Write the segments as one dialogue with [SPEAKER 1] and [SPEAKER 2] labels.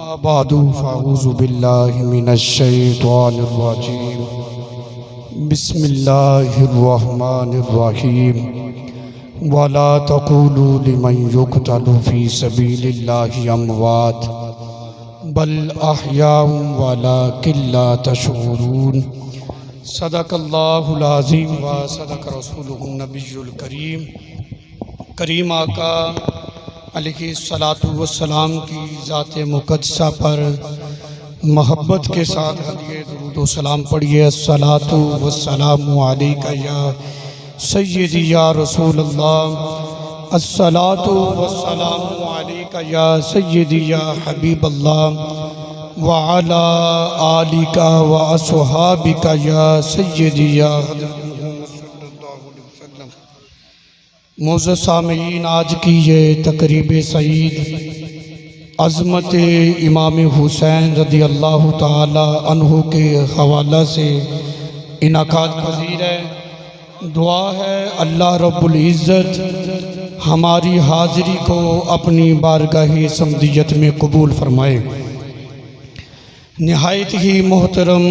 [SPEAKER 1] अम्मा बादु फ़अऊज़ु बिल्लाहि मिनश्शैतानिर्रजीम बिस्मिल्लाहिर्रहमानिर्रहीम वला तक़ूलू लिमन युक़तलु फ़ी सबीलिल्लाहि अमवात बल अहयाउ वलाकिन ला तशऊरून। सदक़ल्लाहुल अज़ीम व सदक़ रसूलुहुन नबियुल करीम। करीम आका अलैहिस्सलातु वस्सलाम की ज़ात मुक़द्दसा पर मोहब्बत के साथ हदिये दुरूद व सलाम पढ़िए। अस्सलातु वस्सलामु अलैका या सय्यदी या रसूल अल्लाह, अस्सलातु वस्सलामु अलैका या सय्यदी या हबीब अल्लाह व अला आलिका व अस्हाबिका या सय्यदी या मोअज़्ज़ज़ सामीईन, आज की ये तक़रीब सईद अज़मत इमाम हुसैन रज़ी अल्लाह ताला अन्हु के हवाला से इनाकात पज़ीर है। दुआ है अल्लाह रब्बुल इज़्ज़त हमारी हाज़िरी को अपनी बारगाही समदियत में कबूल फरमाए। निहायत ही मोहतरम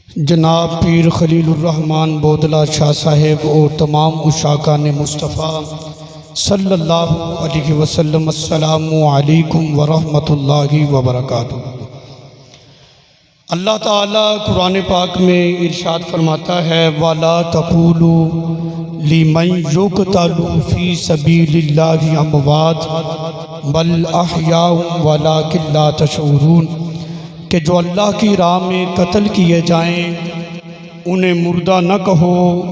[SPEAKER 1] जनाब पीर खलीलुर्रहमान बोदला शाह साहेब और तमाम उशाकान मुस्तफ़ा सल्लल्लाहु अलैहि वसल्लम, अस्सलामु अलैकुम व रहमतुल्लाहि व बरकातुहू। अल्लाह ताला कुरान पाक में इरशाद फरमाता है, वला तक़ूलू लिमन युक़तलु फ़ी सबीलिल्लाहि अमवात बल अहयाउ वलाकिन ला तशऊरून, कि जो अल्लाह की राह में कत्ल किए जाएं उन्हें मुर्दा न कहो,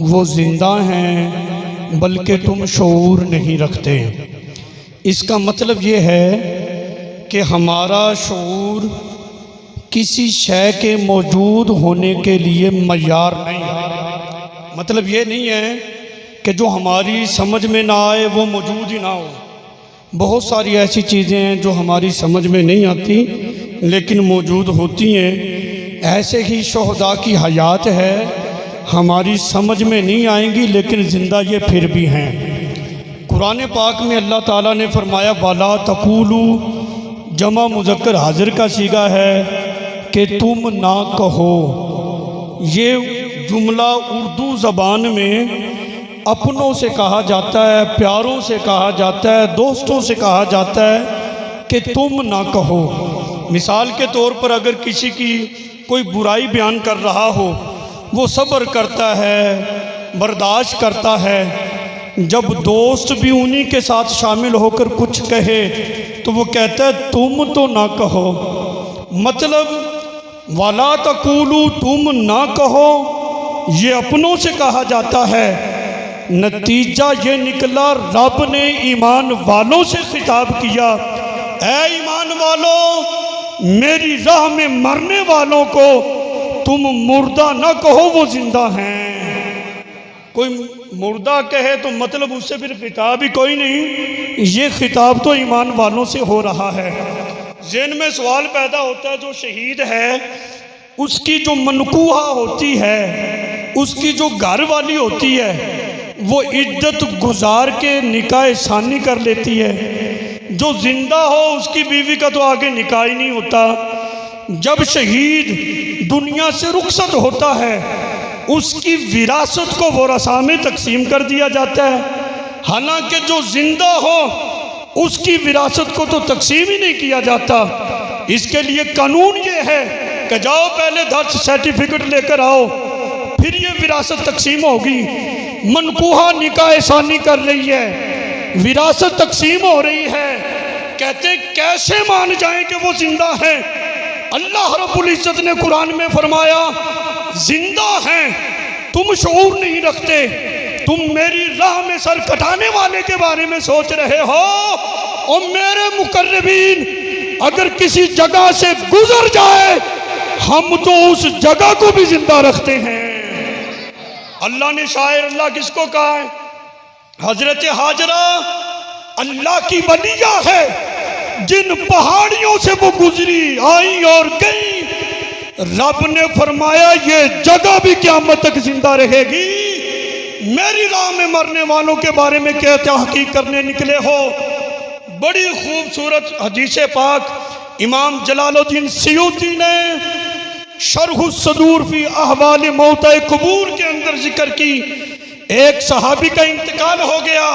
[SPEAKER 1] वो ज़िंदा हैं बल्कि तुम शऊर नहीं रखते। इसका मतलब ये है कि हमारा शऊर किसी शय के मौजूद होने के लिए मय्यार नहीं है। मतलब ये नहीं है कि जो हमारी समझ में ना आए वो मौजूद ही ना हो। बहुत सारी ऐसी चीज़ें हैं जो हमारी समझ में नहीं आती लेकिन मौजूद होती हैं। ऐसे ही शोहदा की हयात है, हमारी समझ में नहीं आएंगी लेकिन ज़िंदा ये फिर भी हैं। कुरान पाक में अल्लाह ताला ने फरमाया, वला तक़ूलू, जमा मुज़क्कर हाजिर का सीगा है कि तुम ना कहो। ये जुमला उर्दू ज़बान में अपनों से कहा जाता है, प्यारों से कहा जाता है, दोस्तों से कहा जाता है कि तुम ना कहो। मिसाल के तौर पर अगर किसी की कोई बुराई बयान कर रहा हो, वो सब्र करता है, बर्दाश्त करता है। जब दोस्त भी उन्हीं के साथ शामिल होकर कुछ कहे तो वो कहता है तुम तो ना कहो। मतलब वला तक़ूलू, तुम ना कहो, ये अपनों से कहा जाता है। नतीजा ये निकला, रब ने ईमान वालों से खिताब किया, ऐ ईमान वालों, मेरी राह में मरने वालों को तुम मुर्दा न कहो, वो जिंदा हैं। कोई मुर्दा कहे तो मतलब उससे फिर खिताब ही कोई नहीं, ये खिताब तो ईमान वालों से हो रहा है। ज़हन में सवाल पैदा होता है, जो शहीद है उसकी जो मनकूहा होती है, उसकी जो घर वाली होती है, वो इद्दत गुजार के निकाह सानी कर लेती है। जो जिंदा हो उसकी बीवी का तो आगे निकाह ही नहीं होता। जब शहीद दुनिया से रुखसत होता है, उसकी विरासत को वरसा में तकसीम कर दिया जाता है। हालांकि जो जिंदा हो उसकी विरासत को तो तकसीम ही नहीं किया जाता। इसके लिए कानून ये है कि जाओ पहले दर्ज सर्टिफिकेट लेकर आओ, फिर ये विरासत तकसीम होगी। मनकूहा निकाह सानी कर रही है, विरासत तकसीम हो रही है। कहते कैसे मान जाएं कि वो जिंदा हैं? अल्लाह रब्बुल इज़्ज़त ने कुरान में फरमाया, जिंदा हैं, तुम शऊर नहीं रखते, तुम मेरी राह में सर कटाने वाले के बारे में सोच रहे हो। और मेरे मुकर्रबीन अगर किसी जगह से गुजर जाए, हम तो उस जगह को भी जिंदा रखते हैं। अल्लाह ने शायर अल्लाह किसको कहा है? हजरत हाजरा अल्लाह की वलिया है, जिन पहाड़ियों से वो गुजरी, आई और गई। रब ने फरमाया ये जगह भी क़यामत तक जिंदा रहेगी। मेरी राह में मरने वालों के बारे में क्या तहकीक करने निकले हो? बड़ी खूबसूरत हदीस पाक इमाम जलालुद्दीन सयूती ने शरह सदूर फी अहवाल मौता कबूर के अंदर जिक्र की। एक सहाबी का इंतकाल हो गया,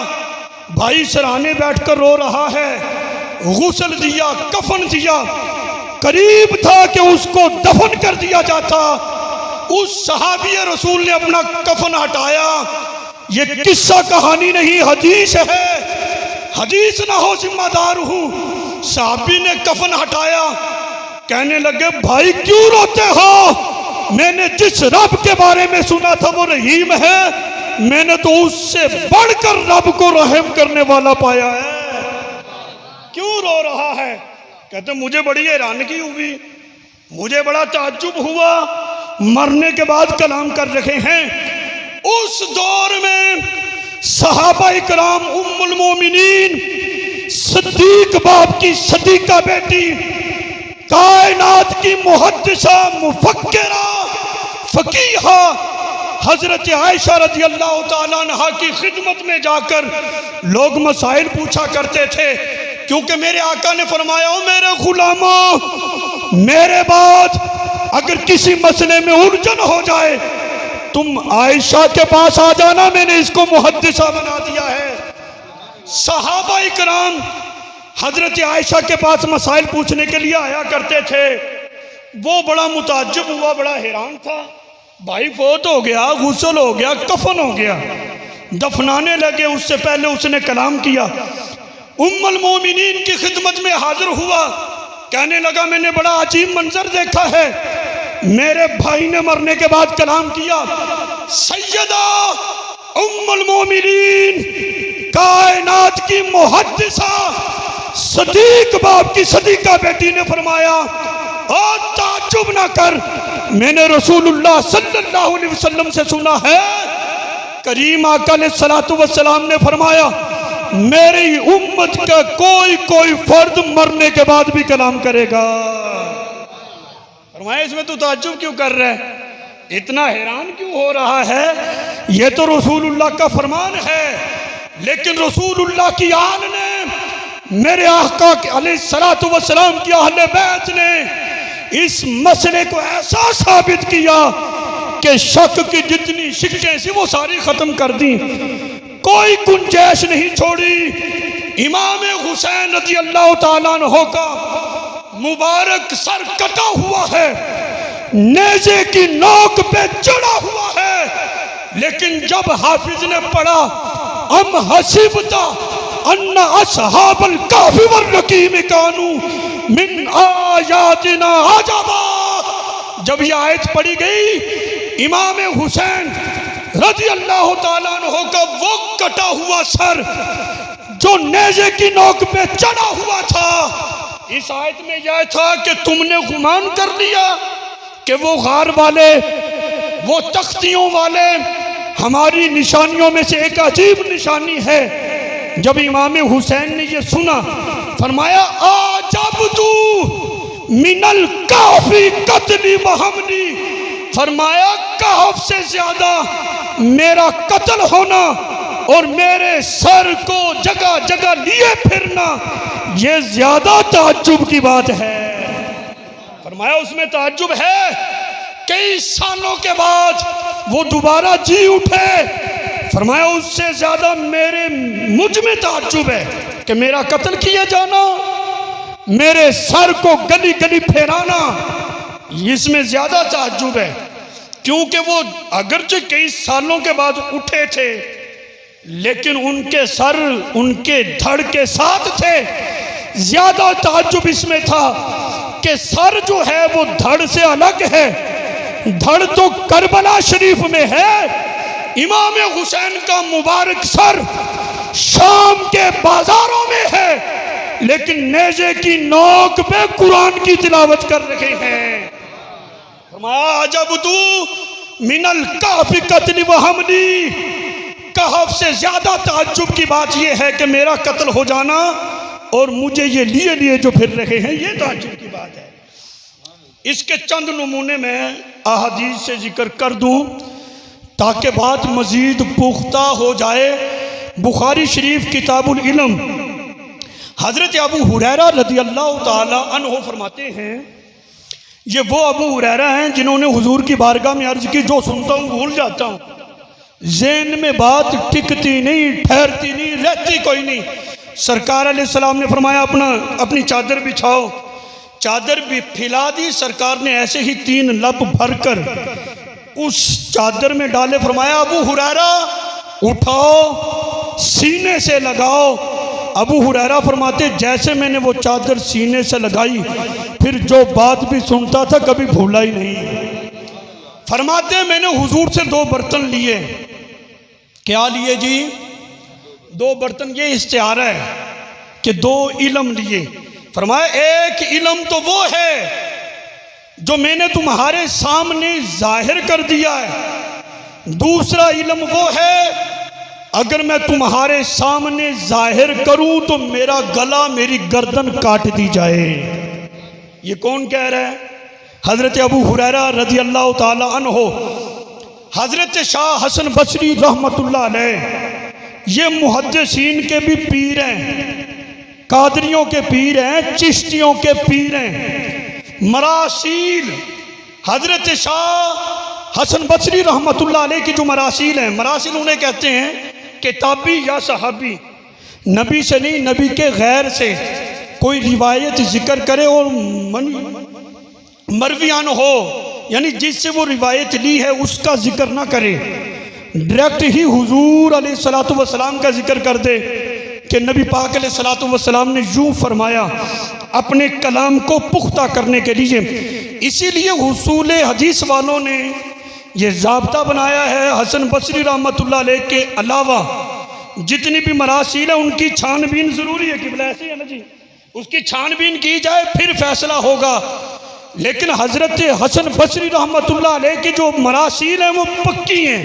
[SPEAKER 1] भाई सराहने बैठकर रो रहा है, गुस्ल दिया, कफन दिया, करीब था कि उसको दफन कर दिया जाता। उस सहाबी रसूल ने अपना कफन हटाया। ये किस्सा कहानी नहीं, हदीस है, हदीस ना हो जिम्मेदार हूं। सहाबी ने कफन हटाया, कहने लगे भाई क्यों रोते हो? मैंने जिस रब के बारे में सुना था वो रहीम है, मैंने तो उससे बढ़कर रब को रहम करने वाला पाया है। क्यों रो रहा है? कहते मुझे बड़ी हैरानगी हुई, मुझे बड़ा ताज्जुब हुआ, मरने के बाद कलाम कर रहे हैं। उस दौर में सहाबा इकराम उम्मुल मोमिनीन सिद्दीक बाप की सदीका बेटी, कायनात की मुहद्दिसा मुफक्किरा फकीहा हजरत आयशा रजी अल्लाह तआला अन्हा की खिदमत में जाकर लोग मसाइल पूछा करते थे, क्योंकि मेरे आका ने फरमाया ओ मेरे गुलामों, मेरे बाद अगर किसी मसले में उलझन हो जाए तुम आयशा के पास आ जाना, मैंने इसको मुहद्दिसा बना दिया है। सहाबा इकराम हजरत आयशा के पास मसाइल पूछने के लिए आया करते थे। वो बड़ा मुताज्जिब हुआ, बड़ा हैरान था, भाई फौत हो गया, गुस्ल हो गया, कफन हो गया, दफनाने लगे, उससे पहले उसने कलाम किया। उम्मुल मोमिनीन की खिदमत में हाजिर हुआ, कहने लगा मैंने बड़ा अजीब मंजर देखा है, मेरे भाई ने मरने के बाद कलाम किया। सैयदा उम्मुल मोमिनीन कायनात की मुहद्दिसा सदीक बाप की सदीका बेटी ने फरमाया और ताज्जुब ना कर, मैंने रसूलुल्लाह सल्लल्लाहु अलैहि वसल्लम से सुना है, करीम आका अलैहिस्सलातु वस्सलाम ने फरमाया मेरी उम्मत का कोई फर्द मरने के बाद भी कलाम करेगा। फरमाया इसमें तो ताज्जुब क्यों कर रहा है, इतना हैरान क्यों हो रहा है? ये तो रसूलुल्लाह का फरमान है, लेकिन रसूलुल्लाह की आन ने, मेरे आका अलैहिस्सलातु वस्सलाम की अहले बैत ने इस मसले को ऐसा साबित किया कि शक की जितनी शिक्कें थी वो सारी खत्म कर दी, कोई गुंजाइश नहीं छोड़ी। इमाम हुसैन रज़ी अल्लाह ताला अन्हु का मुबारक सर कटा हुआ है, नेज़े की नोक पे चढ़ा हुआ है, लेकिन जब हाफिज ने पढ़ा अम हसीबता अन्ना असहाबल काफी वर्रकीम कानू मिन आयातिना आजाबा, जब यह आयत पढ़ी गई, इमाम हुसैन रज़ी अल्लाह ताला अन्हु का वो कटा हुआ सर जो नेज़े की नोक पे चढ़ा हुआ था, इस आयत में यह था कि तुमने गुमान कर लिया कि वो गार वाले, वो तख्तियों वाले हमारी निशानियों में से एक अजीब निशानी है। जब इमाम हुसैन ने ये सुना, फरमाया आजब तू मिनल काफी कत्ली महमदी, फरमाया कहफ से ज्यादा मेरा कत्ल होना और मेरे सर को जगह जगह लिए फिरना, ये ज्यादा ताज्जुब की बात है। फरमाया उसमें ताज्जुब है, कई सालों के बाद वो दोबारा जी उठे। फरमाया उससे ज्यादा मुझ में ताज्जुब है कि मेरा कत्ल किया जाना, मेरे सर को गली गली फेराना, इसमें ज्यादा ताज्जुब है, क्योंकि वो अगरचे कई सालों के बाद उठे थे, लेकिन उनके सर उनके धड़ के साथ थे। ज्यादा ताज्जुब इसमें था कि सर जो है वो धड़ से अलग है, धड़ तो करबला शरीफ में है, इमाम हुसैन का मुबारक सर शाम के बाजारों में है, लेकिन नेज़े की नोक पे कुरान की तिलावत कर रहे हैं। फरमाया जब तू मिनल काफी कत्ल व हमली, कहफ से ज्यादा ताज्जुब की बात यह है कि मेरा कत्ल हो जाना और मुझे ये लिए लिए जो फिर रहे हैं, ये ताज्जुब की बात है। इसके चंद नमूने में अहादीस से जिक्र कर दूं ताकि बात मजीद पुख्ता हो जाए। बुखारी शरीफ किताबुल इल्म हज़रत अबू हुरैरा रज़ियल्लाहु ताला अन्हु फरमाते हैं, ये वो अबू हुरैरा हैं जिन्होंने हुजूर की बारगाह में अर्ज़ की, जो सुनता हूँ भूल जाता हूँ, ज़हन में बात टिकती नहीं, ठहरती नहीं, रहती कोई नहीं। सरकार अलैहिस्सलाम ने फरमाया अपनी चादर बिछाओ, चादर भी फैला दी। सरकार ने ऐसे ही 3 लब भरकर उस चादर में डाले। फरमाया अबू हुरैरा उठाओ, सीने से लगाओ। अबू हुरैरा फरमाते जैसे मैंने वो चादर सीने से लगाई, फिर जो बात भी सुनता था कभी भूला ही नहीं। फरमाते मैंने हुजूर से 2 बर्तन लिए। क्या लिए जी? 2 बर्तन। ये इस्तिआरा है कि 2 इल्म लिए। फरमाया एक इल्म तो वो है जो मैंने तुम्हारे सामने जाहिर कर दिया है, दूसरा इल्म वो है अगर मैं तुम्हारे सामने जाहिर करूं तो मेरा गला, मेरी गर्दन काट दी जाए। ये कौन कह रहा है? हज़रत अबू हुरैरा रज़ियल्लाहु ताला अन्हु। हज़रत शाह हसन बसरी रहमतुल्लाह अलैह ये मुहद्दिसीन के भी पीर हैं, कादरियों के पीर हैं, चिश्तियों के पीर हैं। मरासील हज़रत शाह हसन बसरी रहमतुल्लाह अलैह की जो मरासील हैं, मरासील उन्हें कहते हैं किताबी या सहाबी, नबी से नहीं, नबी के गैर से कोई रिवायत जिक्र करे और मरवियान हो, यानी जिससे वो रिवायत ली है उसका जिक्र ना करे, डायरेक्ट ही हुजूर अलैहिस्सलातु वस्सलाम का जिक्र कर दे कि नबी पाक अलैहिस्सलातु वस्सलाम ने यूँ फरमाया अपने कलाम को पुख्ता करने के लिए। इसीलिए हुसूल हदीस वालों ने ये ज़ाब्ता बनाया है, हसन बसरी रहमतुल्लाह अलैह के अलावा जितनी भी मरासील है उनकी छानबीन ज़रूरी है। कि ऐसे है ना जी, उसकी छानबीन की जाए फिर फैसला होगा। लेकिन हज़रत हसन बसरी रहमतुल्लाह अलैह की जो मरासील हैं वो पक्की हैं,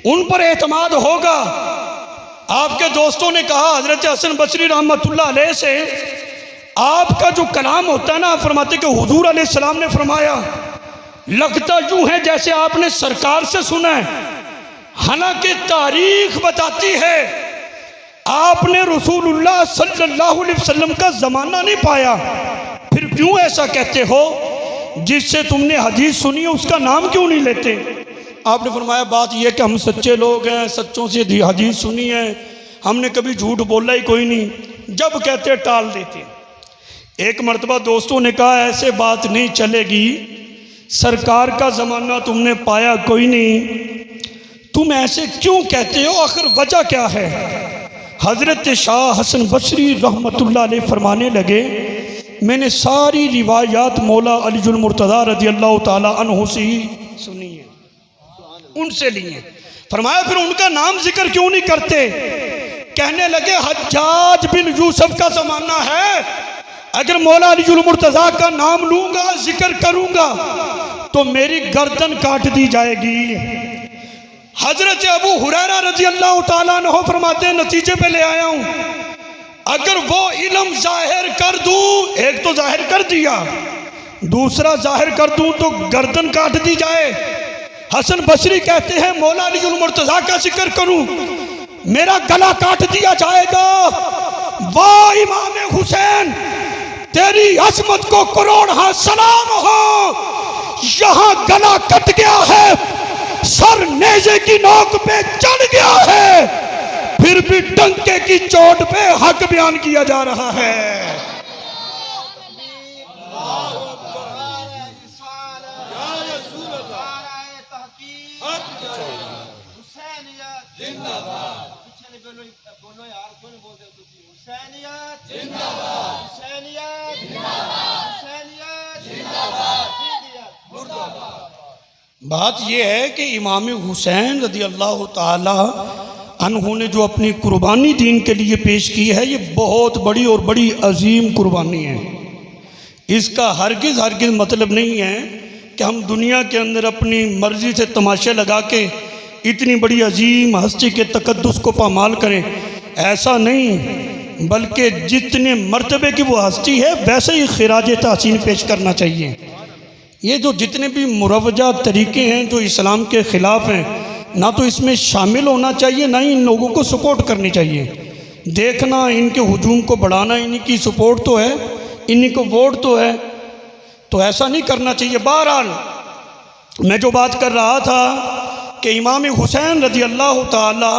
[SPEAKER 1] उन पर एतमाद होगा। आपके दोस्तों ने कहा हज़रत हसन बसरी रहमतुल्लाह अलैह से, आपका जो कलाम होता है ना, फरमाते कि हुजूर अलैहिस्सलाम ने फरमाया लगता यूँ है जैसे आपने सरकार से सुना है, हालांकि तारीख बताती है आपने रसूलुल्लाह सल्लल्लाहु अलैहि वसल्लम का ज़माना नहीं पाया, फिर क्यों ऐसा कहते हो? जिससे तुमने हदीस सुनी है उसका नाम क्यों नहीं लेते? आपने फरमाया बात यह कि हम सच्चे लोग हैं, सच्चों से हदीस सुनी है, हमने कभी झूठ बोला ही कोई नहीं, जब कहते टाल देते। एक मरतबा दोस्तों ने कहा ऐसे बात नहीं चलेगी, सरकार का ज़माना तुमने पाया कोई नहीं, तुम ऐसे क्यों कहते हो, आखिर वजह क्या है? हज़रत शाह हसन बसरी रहमतुल्लाह अलैह फरमाने लगे मैंने सारी रिवायात मौला अलीजुल मुर्तज़ा रज़ियल्लाहु ताला अन्हु से ही सुनी है, उनसे लिए। फरमाया फिर उनका नाम जिक्र क्यों नहीं करते? कहने लगे हज्जाज बिन यूसुफ का ज़माना है, अगर मौला अलीजुल मुर्तज़ा का नाम लूँगा, जिक्र करूँगा तो मेरी गर्दन काट दी जाएगी। हज़रत अबू हुरैरा रज़ियल्लाहु ताला अन्हु फरमाते हैं नतीजे पे ले आया हूँ, अगर वो इल्म जाहिर कर दूँ, एक तो जाहिर कर दिया, दूसरा जाहिर कर दूँ तो गर्दन काट दी जाए। हसन बसरी कहते हैं मौला अलीजुल मुर्तज़ा का जिक्र करूँ मेरा गला काट दिया जाएगा। वाह इमाम हुसैन, तेरी अज़मत को करोड़ हाँ सलाम हो, यहाँ गला कट गया है, सर नेज़े की नोक पे चढ़ गया है, फिर भी डंके की चोट पे हक बयान किया जा रहा है। बात यह है कि इमाम हुसैन रज़ियल्लाहु ताला अन्हु ने जो अपनी कुर्बानी दीन के लिए पेश की है, ये बहुत बड़ी और बड़ी अजीम कुर्बानी है। इसका हरगिज़ मतलब नहीं है कि हम दुनिया के अंदर अपनी मर्ज़ी से तमाशे लगा के इतनी बड़ी अजीम हस्ती के तकद्दुस को पामाल करें, ऐसा नहीं, बल्कि जितने मर्तबे की वो हस्ती है वैसे ही खिराज तहसीन पेश करना चाहिए। ये जो जितने भी मुरवजा तरीक़े हैं जो इस्लाम के ख़िलाफ़ हैं, ना तो इसमें शामिल होना चाहिए, ना ही इन लोगों को सपोर्ट करनी चाहिए। देखना, इनके हुजूम को बढ़ाना, इनकी सपोर्ट तो है, इन्हीं को वोट तो है, तो ऐसा नहीं करना चाहिए। बहरहाल मैं जो बात कर रहा था कि इमाम हुसैन रज़ी अल्लाह ताला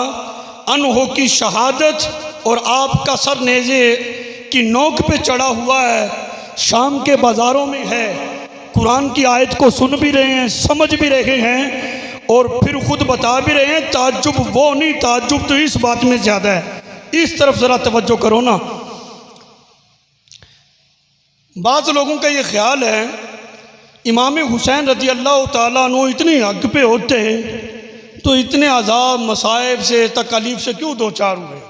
[SPEAKER 1] अन्हो की शहादत और आपका सर नेज़े की नोक पे चढ़ा हुआ है, शाम के बाज़ारों में है, कुरान की आयत को सुन भी रहे हैं, समझ भी रहे हैं और फिर ख़ुद बता भी रहे हैं। ताज्जुब वो नहीं, ताज्जुब तो इस बात में ज़्यादा है। इस तरफ ज़रा तवज्जो करो ना। बाज़ लोगों का ये ख्याल है इमाम हुसैन रज़ी अल्लाह ताला अन्हु इतनी हक पे होते तो इतने अज़ाब मसाइब से तकलीफ़ से क्यों दो चार हुए,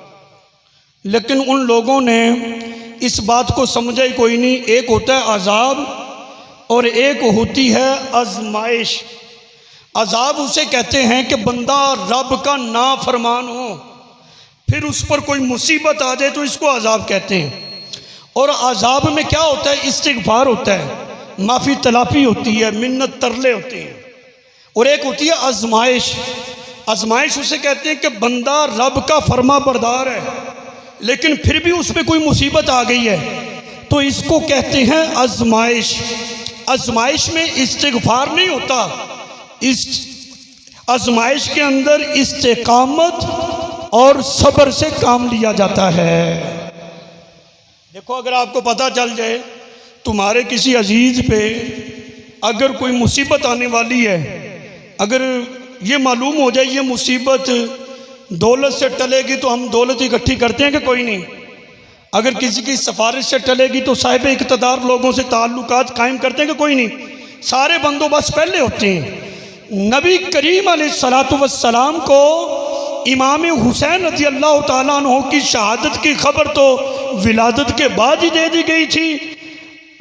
[SPEAKER 1] लेकिन उन लोगों ने इस बात को समझा ही कोई नहीं। एक होता है अज़ाब और एक होती है आजमाइश। अज़ाब उसे कहते हैं कि बंदा रब का नाफरमान हो, फिर उस पर कोई मुसीबत आ जाए तो इसको अज़ाब कहते हैं। और अज़ाब में क्या होता है, इस्तिग़फ़ार होता है, माफ़ी तलाफ़ी होती है, मिन्नत तरले होते हैं। और एक होती है आजमाइश। आजमाइश उसे कहते हैं कि बंदा रब का फर्मा बरदार है लेकिन फिर भी उस पर कोई मुसीबत आ गई है, तो इसको कहते हैं आजमाइश। आजमाइश में इस्तिग़फ़ार नहीं होता, इस आजमाइश के अंदर इस्तिक़ामत और सब्र से काम लिया जाता है। देखो, अगर आपको पता चल जाए तुम्हारे किसी अजीज़ पे अगर कोई मुसीबत आने वाली है, अगर ये मालूम हो जाए ये मुसीबत दौलत से टलेगी तो हम दौलत इकट्ठी करते हैं कि कोई नहीं, अगर किसी की सिफारिश से टलेगी तो साहिब इक़्तिदार लोगों से ताल्लुकात कायम करते हैं कि कोई नहीं, सारे बंदोबस्त पहले होते हैं। नबी करीम अलैहिस्सलातु वस्सलाम को इमाम हुसैन रज़ी अल्लाह ताला अन्हु की शहादत की खबर तो विलादत के बाद ही दे दी गई थी।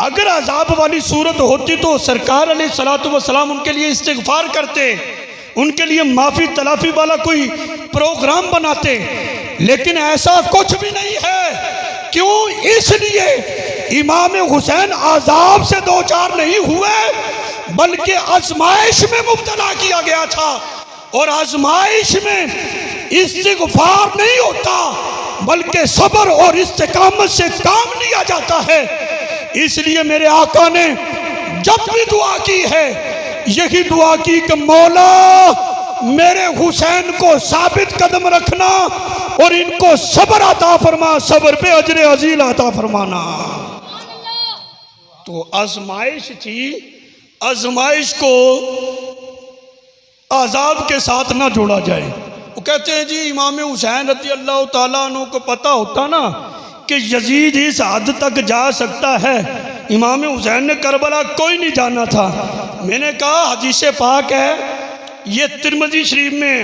[SPEAKER 1] अगर अजाब वाली सूरत होती तो सरकार अलैहिस्सलातु वस्सलाम उनके लिए इस्तिग़फ़ार करते, उनके लिए माफ़ी तलाफ़ी वाला कोई प्रोग्राम बनाते, लेकिन ऐसा कुछ भी नहीं है। क्यों? इसलिए इमाम हुसैन अजाब से दो चार नहीं हुए बल्कि आजमाइश में मुब्तला किया गया था, और आजमाइश में इस्तिग़फ़ार नहीं होता बल्कि सब्र और इस्तिक़ामत से काम लिया जाता है। इसलिए मेरे आका ने जब भी दुआ की है यही दुआ की कि मौला मेरे हुसैन को साबित कदम रखना और इनको सब्र अता फरमा, सब्र पे अजर अजील अता फरमाना। तो आजमाइश थी, आजमाइश को आज़ाब के साथ ना जोड़ा जाए। वो कहते हैं जी इमाम हुसैन रज़ी अल्लाह ताला अन्हु को पता होता ना कि यजीद इस हद तक जा सकता है, इमाम हुसैन ने करबला कोई नहीं जाना था। मैंने कहा हदीस पाक है, ये तिरमिज़ी शरीफ में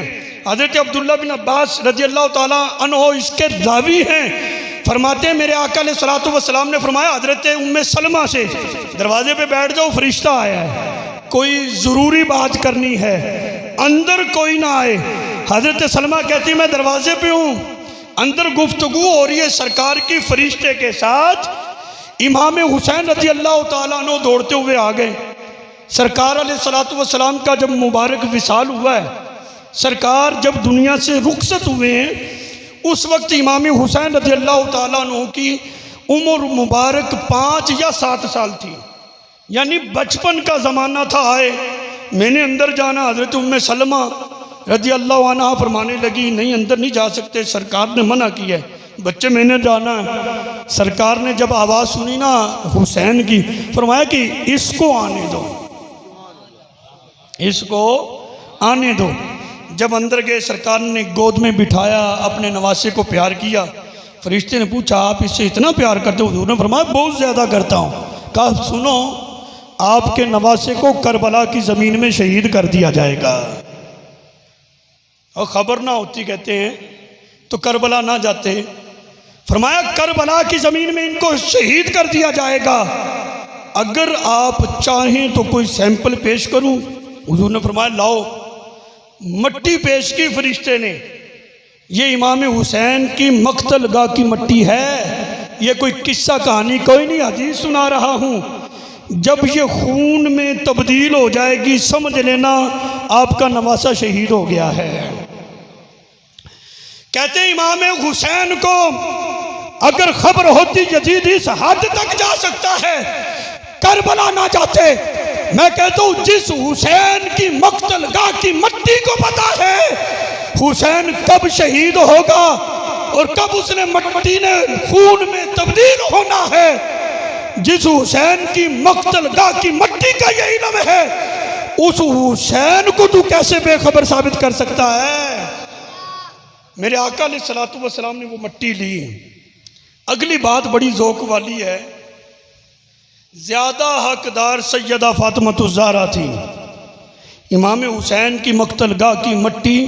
[SPEAKER 1] हज़रत अब्दुल्ला बिन अब्बास रज़ी अल्लाह ताला अन्हु इसके रावी हैं। फरमाते हैं मेरे आका अलैहिस्सलातु वस्सलाम ने फरमाया हज़रत उम्मे सलमा से दरवाजे पे बैठ जाओ, फरिश्ता आया है, कोई ज़रूरी बात करनी है, अंदर कोई ना आए। हज़रत सलमा कहती मैं दरवाजे पे हूँ, अंदर गुफ्तगू हो रही है सरकार की फरिश्ते के साथ। इमाम हुसैन रज़ी अल्लाह ताला अन्हु दौड़ते हुए आ गए। सरकार अलैहिस्सलातु वस्सलाम का जब मुबारक विसाल हुआ है, सरकार जब दुनिया से रुखसत हुए हैं, उस वक्त इमाम हुसैन रज़ी अल्लाह ताला अन्हु की उम्र मुबारक 5 या 7 साल थी, यानी बचपन का ज़माना था। आए मैंने अंदर जाना, हज़रत उम्मे सलमा रज़ी अल्लाह अन्हा फरमाने लगी नहीं अंदर नहीं जा सकते, सरकार ने मना किया है, बच्चे मैंने जाना है। सरकार ने जब आवाज़ सुनी ना हुसैन की, फरमाया कि इसको आने दो, इसको आने दो। जब अंदर गए सरकार ने गोद में बिठाया, अपने नवासे को प्यार किया। फरिश्ते ने पूछा आप इससे इतना प्यार करते हो? हुजूर ने फरमाया बहुत ज़्यादा करता हूँ। कहा सुनो आपके नवासे को करबला की ज़मीन में शहीद कर दिया जाएगा। और ख़बर ना होती कहते हैं तो करबला ना जाते। फरमाया करबला की ज़मीन में इनको शहीद कर दिया जाएगा, अगर आप चाहें तो कोई सैंपल पेश करूं? हुजूर ने फरमाया लाओ। मट्टी पेश की फरिश्ते ने, ये इमाम हुसैन की मक्तलगाह की मट्टी है, ये कोई किस्सा कहानी कोई नहीं, हदीस सुना रहा हूँ। जब ये खून में तब्दील हो जाएगी समझ लेना आपका नवासा शहीद हो गया है। कहते इमाम हुसैन को अगर खबर होती यजीद इस हद तक जा सकता है, करबला ना जाते। मैं कहता हूं जिस हुसैन की मक्तलगाह की मट्टी को पता है हुसैन कब शहीद होगा और कब उसने मट्टी ने खून में तब्दील होना है, जिस हुसैन की मक्तलगाह की मट्टी का ये इल्म है, उस हुसैन को तू कैसे बेखबर साबित कर सकता है? मेरे आका अलैहिस्सलातु वस्सलाम ने वो मट्टी ली। अगली बात बड़ी ज़ौक़ वाली है। ज़्यादा हकदार सैयदा फातिमातुज़ ज़हरा थी। इमाम हुसैन की मक्तलगाह की मट्टी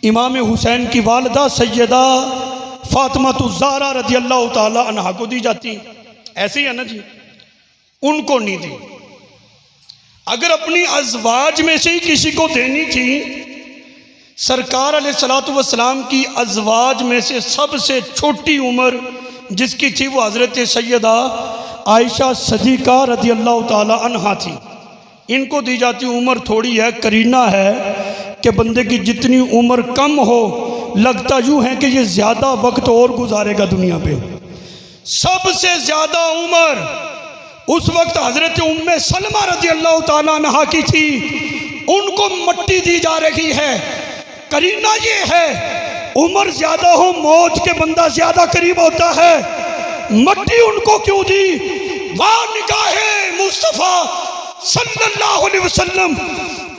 [SPEAKER 1] इमाम हुसैन की वालिदा सैयदा फातिमातुज़ ज़हरा रज़ियल्लाहु ताला अन्हा को दी जाती। ऐसे ही है ना जी, उनको नहीं दी। अगर अपनी अज़वाज में से ही किसी को देनी थी, सरकार अलैहिस्सलातु वस्सलाम की अज़वाज में से सबसे छोटी उम्र जिसकी थी वो हज़रत सैयदा आयशा सदीक़ा रज़ियल्लाहु ताला अन्हा थी। इनको दी जाती उम्र थोड़ी है, करीना है कि बंदे की जितनी उम्र कम हो लगता यूँ है कि ये ज़्यादा वक्त और गुजारेगा दुनिया पे। सबसे ज़्यादा उम्र उस वक्त हज़रत उम्मे सलमा रज़ियल्लाहु ताला अन्हा की थी, उनको मट्टी दी जा रही है। करीना ये है, उम्र ज़्यादा हो मौत के बंदा ज़्यादा करीब होता है। मट्टी उनको क्यों दी? वाह निगाहे मुस्तफ़ा सल्लल्लाहु अलैहि वसल्लम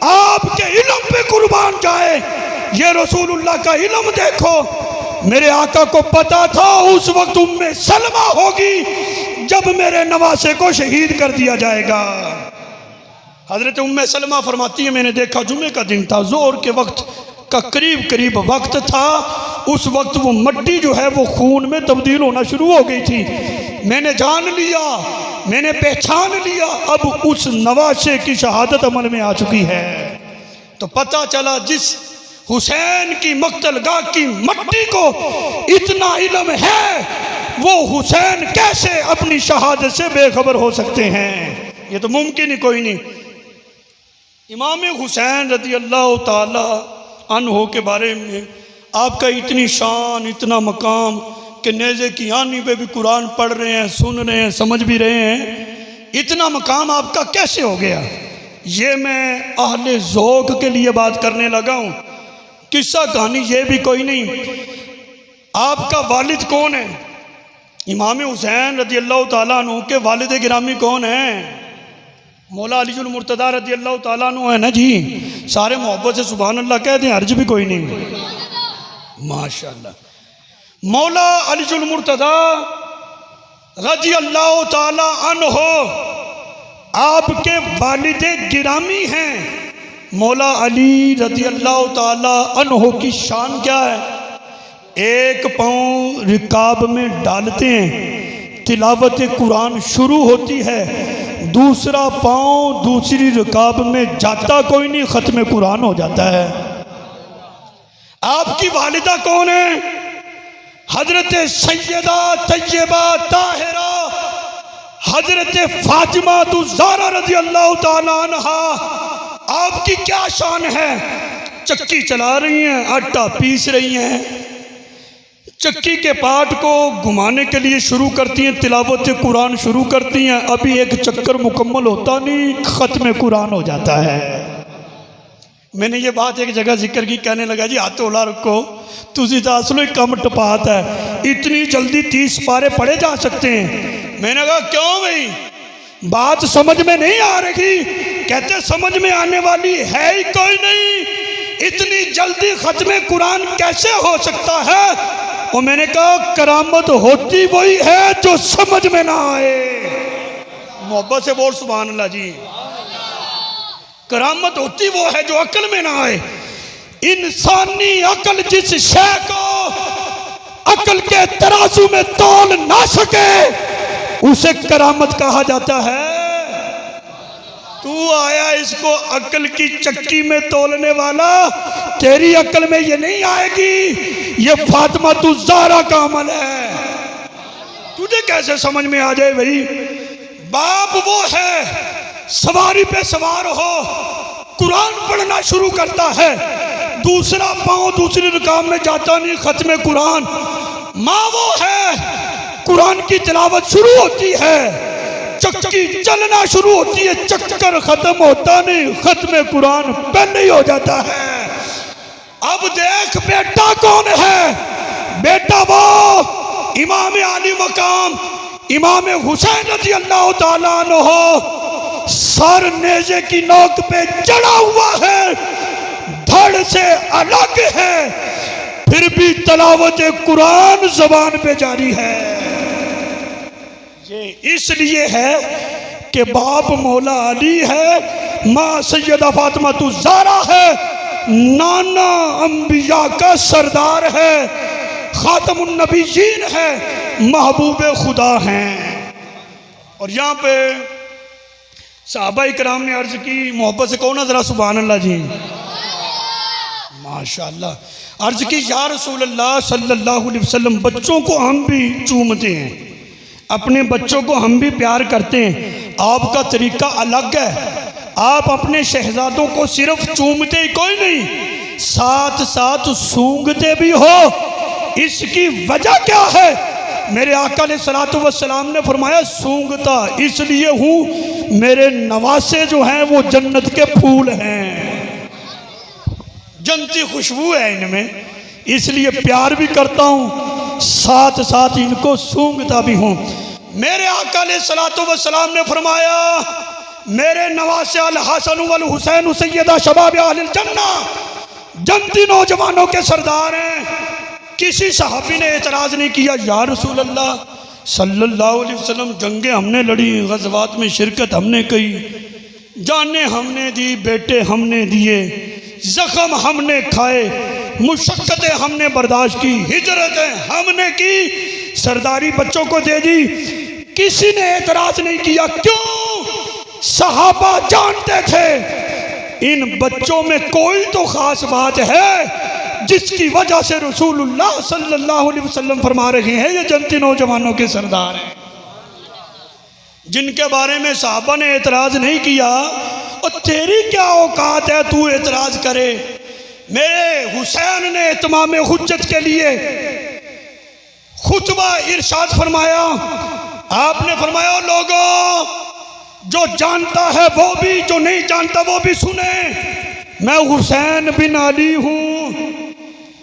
[SPEAKER 1] आपके इल्म पे कुर्बान जाए। ये रसूलुल्लाह का इल्म देखो। मेरे आका को पता था उस वक्त उम्मे सलमा होगी जब मेरे नवासे को शहीद कर दिया जाएगा। हजरत उम्मे सलमा फरमाती है, मैंने देखा जुमे का दिन था, जोर के वक्त का करीब करीब वक्त था। उस वक्त वो मट्टी जो है वो खून में तब्दील होना शुरू हो गई थी। मैंने जान लिया, मैंने पहचान लिया, अब उस नवासे की शहादत अमल में आ चुकी है। तो पता चला जिस हुसैन की मक्तलगाह की मट्टी को इतना इल्म है, वो हुसैन कैसे अपनी शहादत से बेखबर हो सकते हैं? ये तो मुमकिन ही कोई नहीं। इमाम हुसैन रज़ियल्लाहु ताला अन्हो के बारे में आपका इतनी शान, इतना मकाम कि नेज़े की आनी पे भी कुरान पढ़ रहे हैं, सुन रहे हैं, समझ भी रहे हैं। इतना मकाम आपका कैसे हो गया? ये मैं अहले ज़ौक़ के लिए बात करने लगा हूँ। किस्सा कहानी ये भी कोई नहीं। आपका वालिद कौन है? इमाम हुसैन रज़ियल्लाहु ताला अन्हु के वालिद गिरामी कौन है? मौला अलीजुल मुर्तज़ा रज़ियल्लाहु ताला अन्हु है ना जी। सारे मोहब्बत से सुभान अल्लाह कह दें, अर्ज भी कोई नहीं। माशाअल्लाह। मौला अलीजुल मुर्तज़ा रज़ियल्लाहु ताला अन्हु आपके वालिद गिरामी हैं। मौला अली रज़ियल्लाहु ताला अन्हु की शान क्या है? एक पाँव रिकाब में डालते हैं, तिलावत कुरान शुरू होती है, दूसरा पाँव दूसरी रिकाब में जाता कोई नहीं, ख़त्म कुरान हो जाता है। आपकी वालिदा कौन है? हजरत सैयदा तैयबा ताहिरा हजरत फातिमातुज़ ज़हरा रज़ियल्लाहु ताला अन्हा। आपकी क्या शान है? चक्की चला रही हैं, आटा पीस रही हैं, चक्की के पार्ट को घुमाने के लिए शुरू करती हैं, तिलावत कुरान शुरू करती हैं। अभी एक चक्कर मुकम्मल होता नहीं, ख़त्म कुरान हो जाता है। मैंने ये बात एक जगह जिक्र की, कहने लगा जी हाथ होला रखो, तुझी तो असलो कम टपात है, इतनी जल्दी 30 पारे पढ़े जा सकते हैं। मैंने कहा क्यों भाई, बात समझ में नहीं आ रही? कहते समझ में आने वाली है ही कोई नहीं, इतनी जल्दी ख़त्म कुरान कैसे हो सकता है? और मैंने कहा करामत होती वही है जो समझ में ना आए। मोहब्बत से बोल सुभान अल्लाह जी। करामत होती वो है जो अक्ल में ना आए। इंसानी अक्ल जिस शय को अक्ल के तराजू में तोल ना सके उसे करामत कहा जाता है। तू आया इसको अक्ल की चक्की में तोलने वाला, तेरी अक्ल में ये नहीं आएगी, ये फातिमातुज़ ज़हरा का अमल है। तुझे कैसे समझ में आ जाए भाई? बाप वो है सवारी पे सवार हो, कुरान पढ़ना शुरू करता है, दूसरा पाँव दूसरी रकात में जाता नहीं, खत्म कुरान। माँ वो है, कुरान की तिलावत शुरू होती है, चक्की चलना शुरू होती है, चक्कर खत्म होता नहीं, खत्म कुरान पहले ही हो जाता है। अब देख बेटा कौन है, बेटा वो इमाम आली मकाम इमाम हुसैन रज़ी अल्लाह ताला अन्हु सर नेज़े की नोक पे चढ़ा हुआ है, धड़ से अलग है, फिर भी तलावत कुरान ज़बान पे जारी है। ये इसलिए है कि बाप मौला अली है, माँ सैयदा फातिमा ज़हरा है, नाना अंबिया का सरदार है, खातमुन नबीयीन है, महबूब खुदा हैं। और यहाँ पे सहाबा इकराम ने अर्ज की, मोहब्बत से कहो ना ज़रा सुभान अल्लाह जी, माशाअल्लाह। अर्ज की या रसूल अल्लाह सल्लल्लाहु अलैहि वसल्लम, बच्चों को हम भी चूमते हैं, अपने बच्चों को हम भी प्यार करते हैं, आपका तरीका अलग है। आप अपने शहजादों को सिर्फ चूमते ही कोई नहीं, साथ साथ सूंघते भी हो। इसकी वजह क्या है? मेरे आका अलैहिस्सलातु वस्सलाम ने फरमाया, सूंघता इसलिए हूँ मेरे नवासे जो हैं वो जन्नत के फूल हैं, जन्नती खुशबू है इनमें, इसलिए प्यार भी करता हूँ, साथ साथ इनको सूंघता भी हूँ। मेरे आका अलैहिस्सलातु वस्सलाम ने फरमाया, मेरे नवासे अल हसन वल हुसैन सैयदा शबाब अहलिल जन्ना, जन्नती नौजवानों के सरदार हैं। किसी सहाबी ने एतराज़ नहीं किया, या रसूल अल्लाह सल्लल्लाहु अलैहि वसल्लम, जंगे हमने लड़ी, गज़वात में शिरकत हमने की, जाने हमने दी, बेटे हमने दिए, ज़ख्म हमने खाए, मुशक्क़तें हमने बर्दाश्त की, हिजरतें हमने की, सरदारी बच्चों को दे दी। किसी ने एतराज़ नहीं किया। क्यों? सहाबा जानते थे इन बच्चों में कोई तो ख़ास बात है जिसकी वजह से रसूलुल्लाह सल्लल्लाहु अलैहि वसल्लम फरमा रहे हैं ये जन्नती नौजवानों के सरदार हैं, जिनके बारे में सहाबा ने एतराज़ नहीं किया। और तेरी क्या औकात है तू एतराज़ करे? मेरे हुसैन ने इत्माम हुज्जत के लिए खुतबा इरशाद फरमाया। आपने फरमाया, लोगों जो जानता है वो भी, जो नहीं जानता वो भी सुने, मैं हुसैन बिन अली हूँ,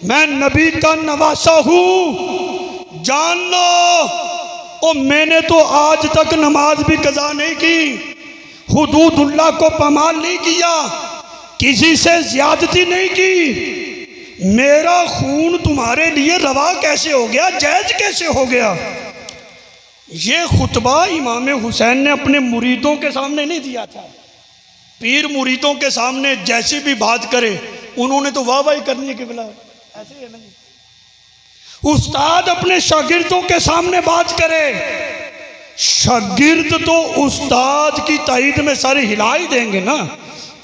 [SPEAKER 1] मैं नबी का नवासा हूँ, जान लो। और मैंने तो आज तक नमाज भी कज़ा नहीं की, हुदूदुल्लाह को पामाल नहीं किया, किसी से ज्यादती नहीं की, मेरा खून तुम्हारे लिए रवा कैसे हो गया, जायज़ कैसे हो गया? ये खुतबा इमाम हुसैन ने अपने मुरीदों के सामने नहीं दिया था। पीर मुरीदों के सामने जैसी भी बात करे उन्होंने तो वाह वाही करनी है, किबला ऐसे है नहीं। उस्ताद अपने शागिर्दों के सामने बात करे, शागिर्द तो उस्ताद की ताईद में सारे हिला ही देंगे ना।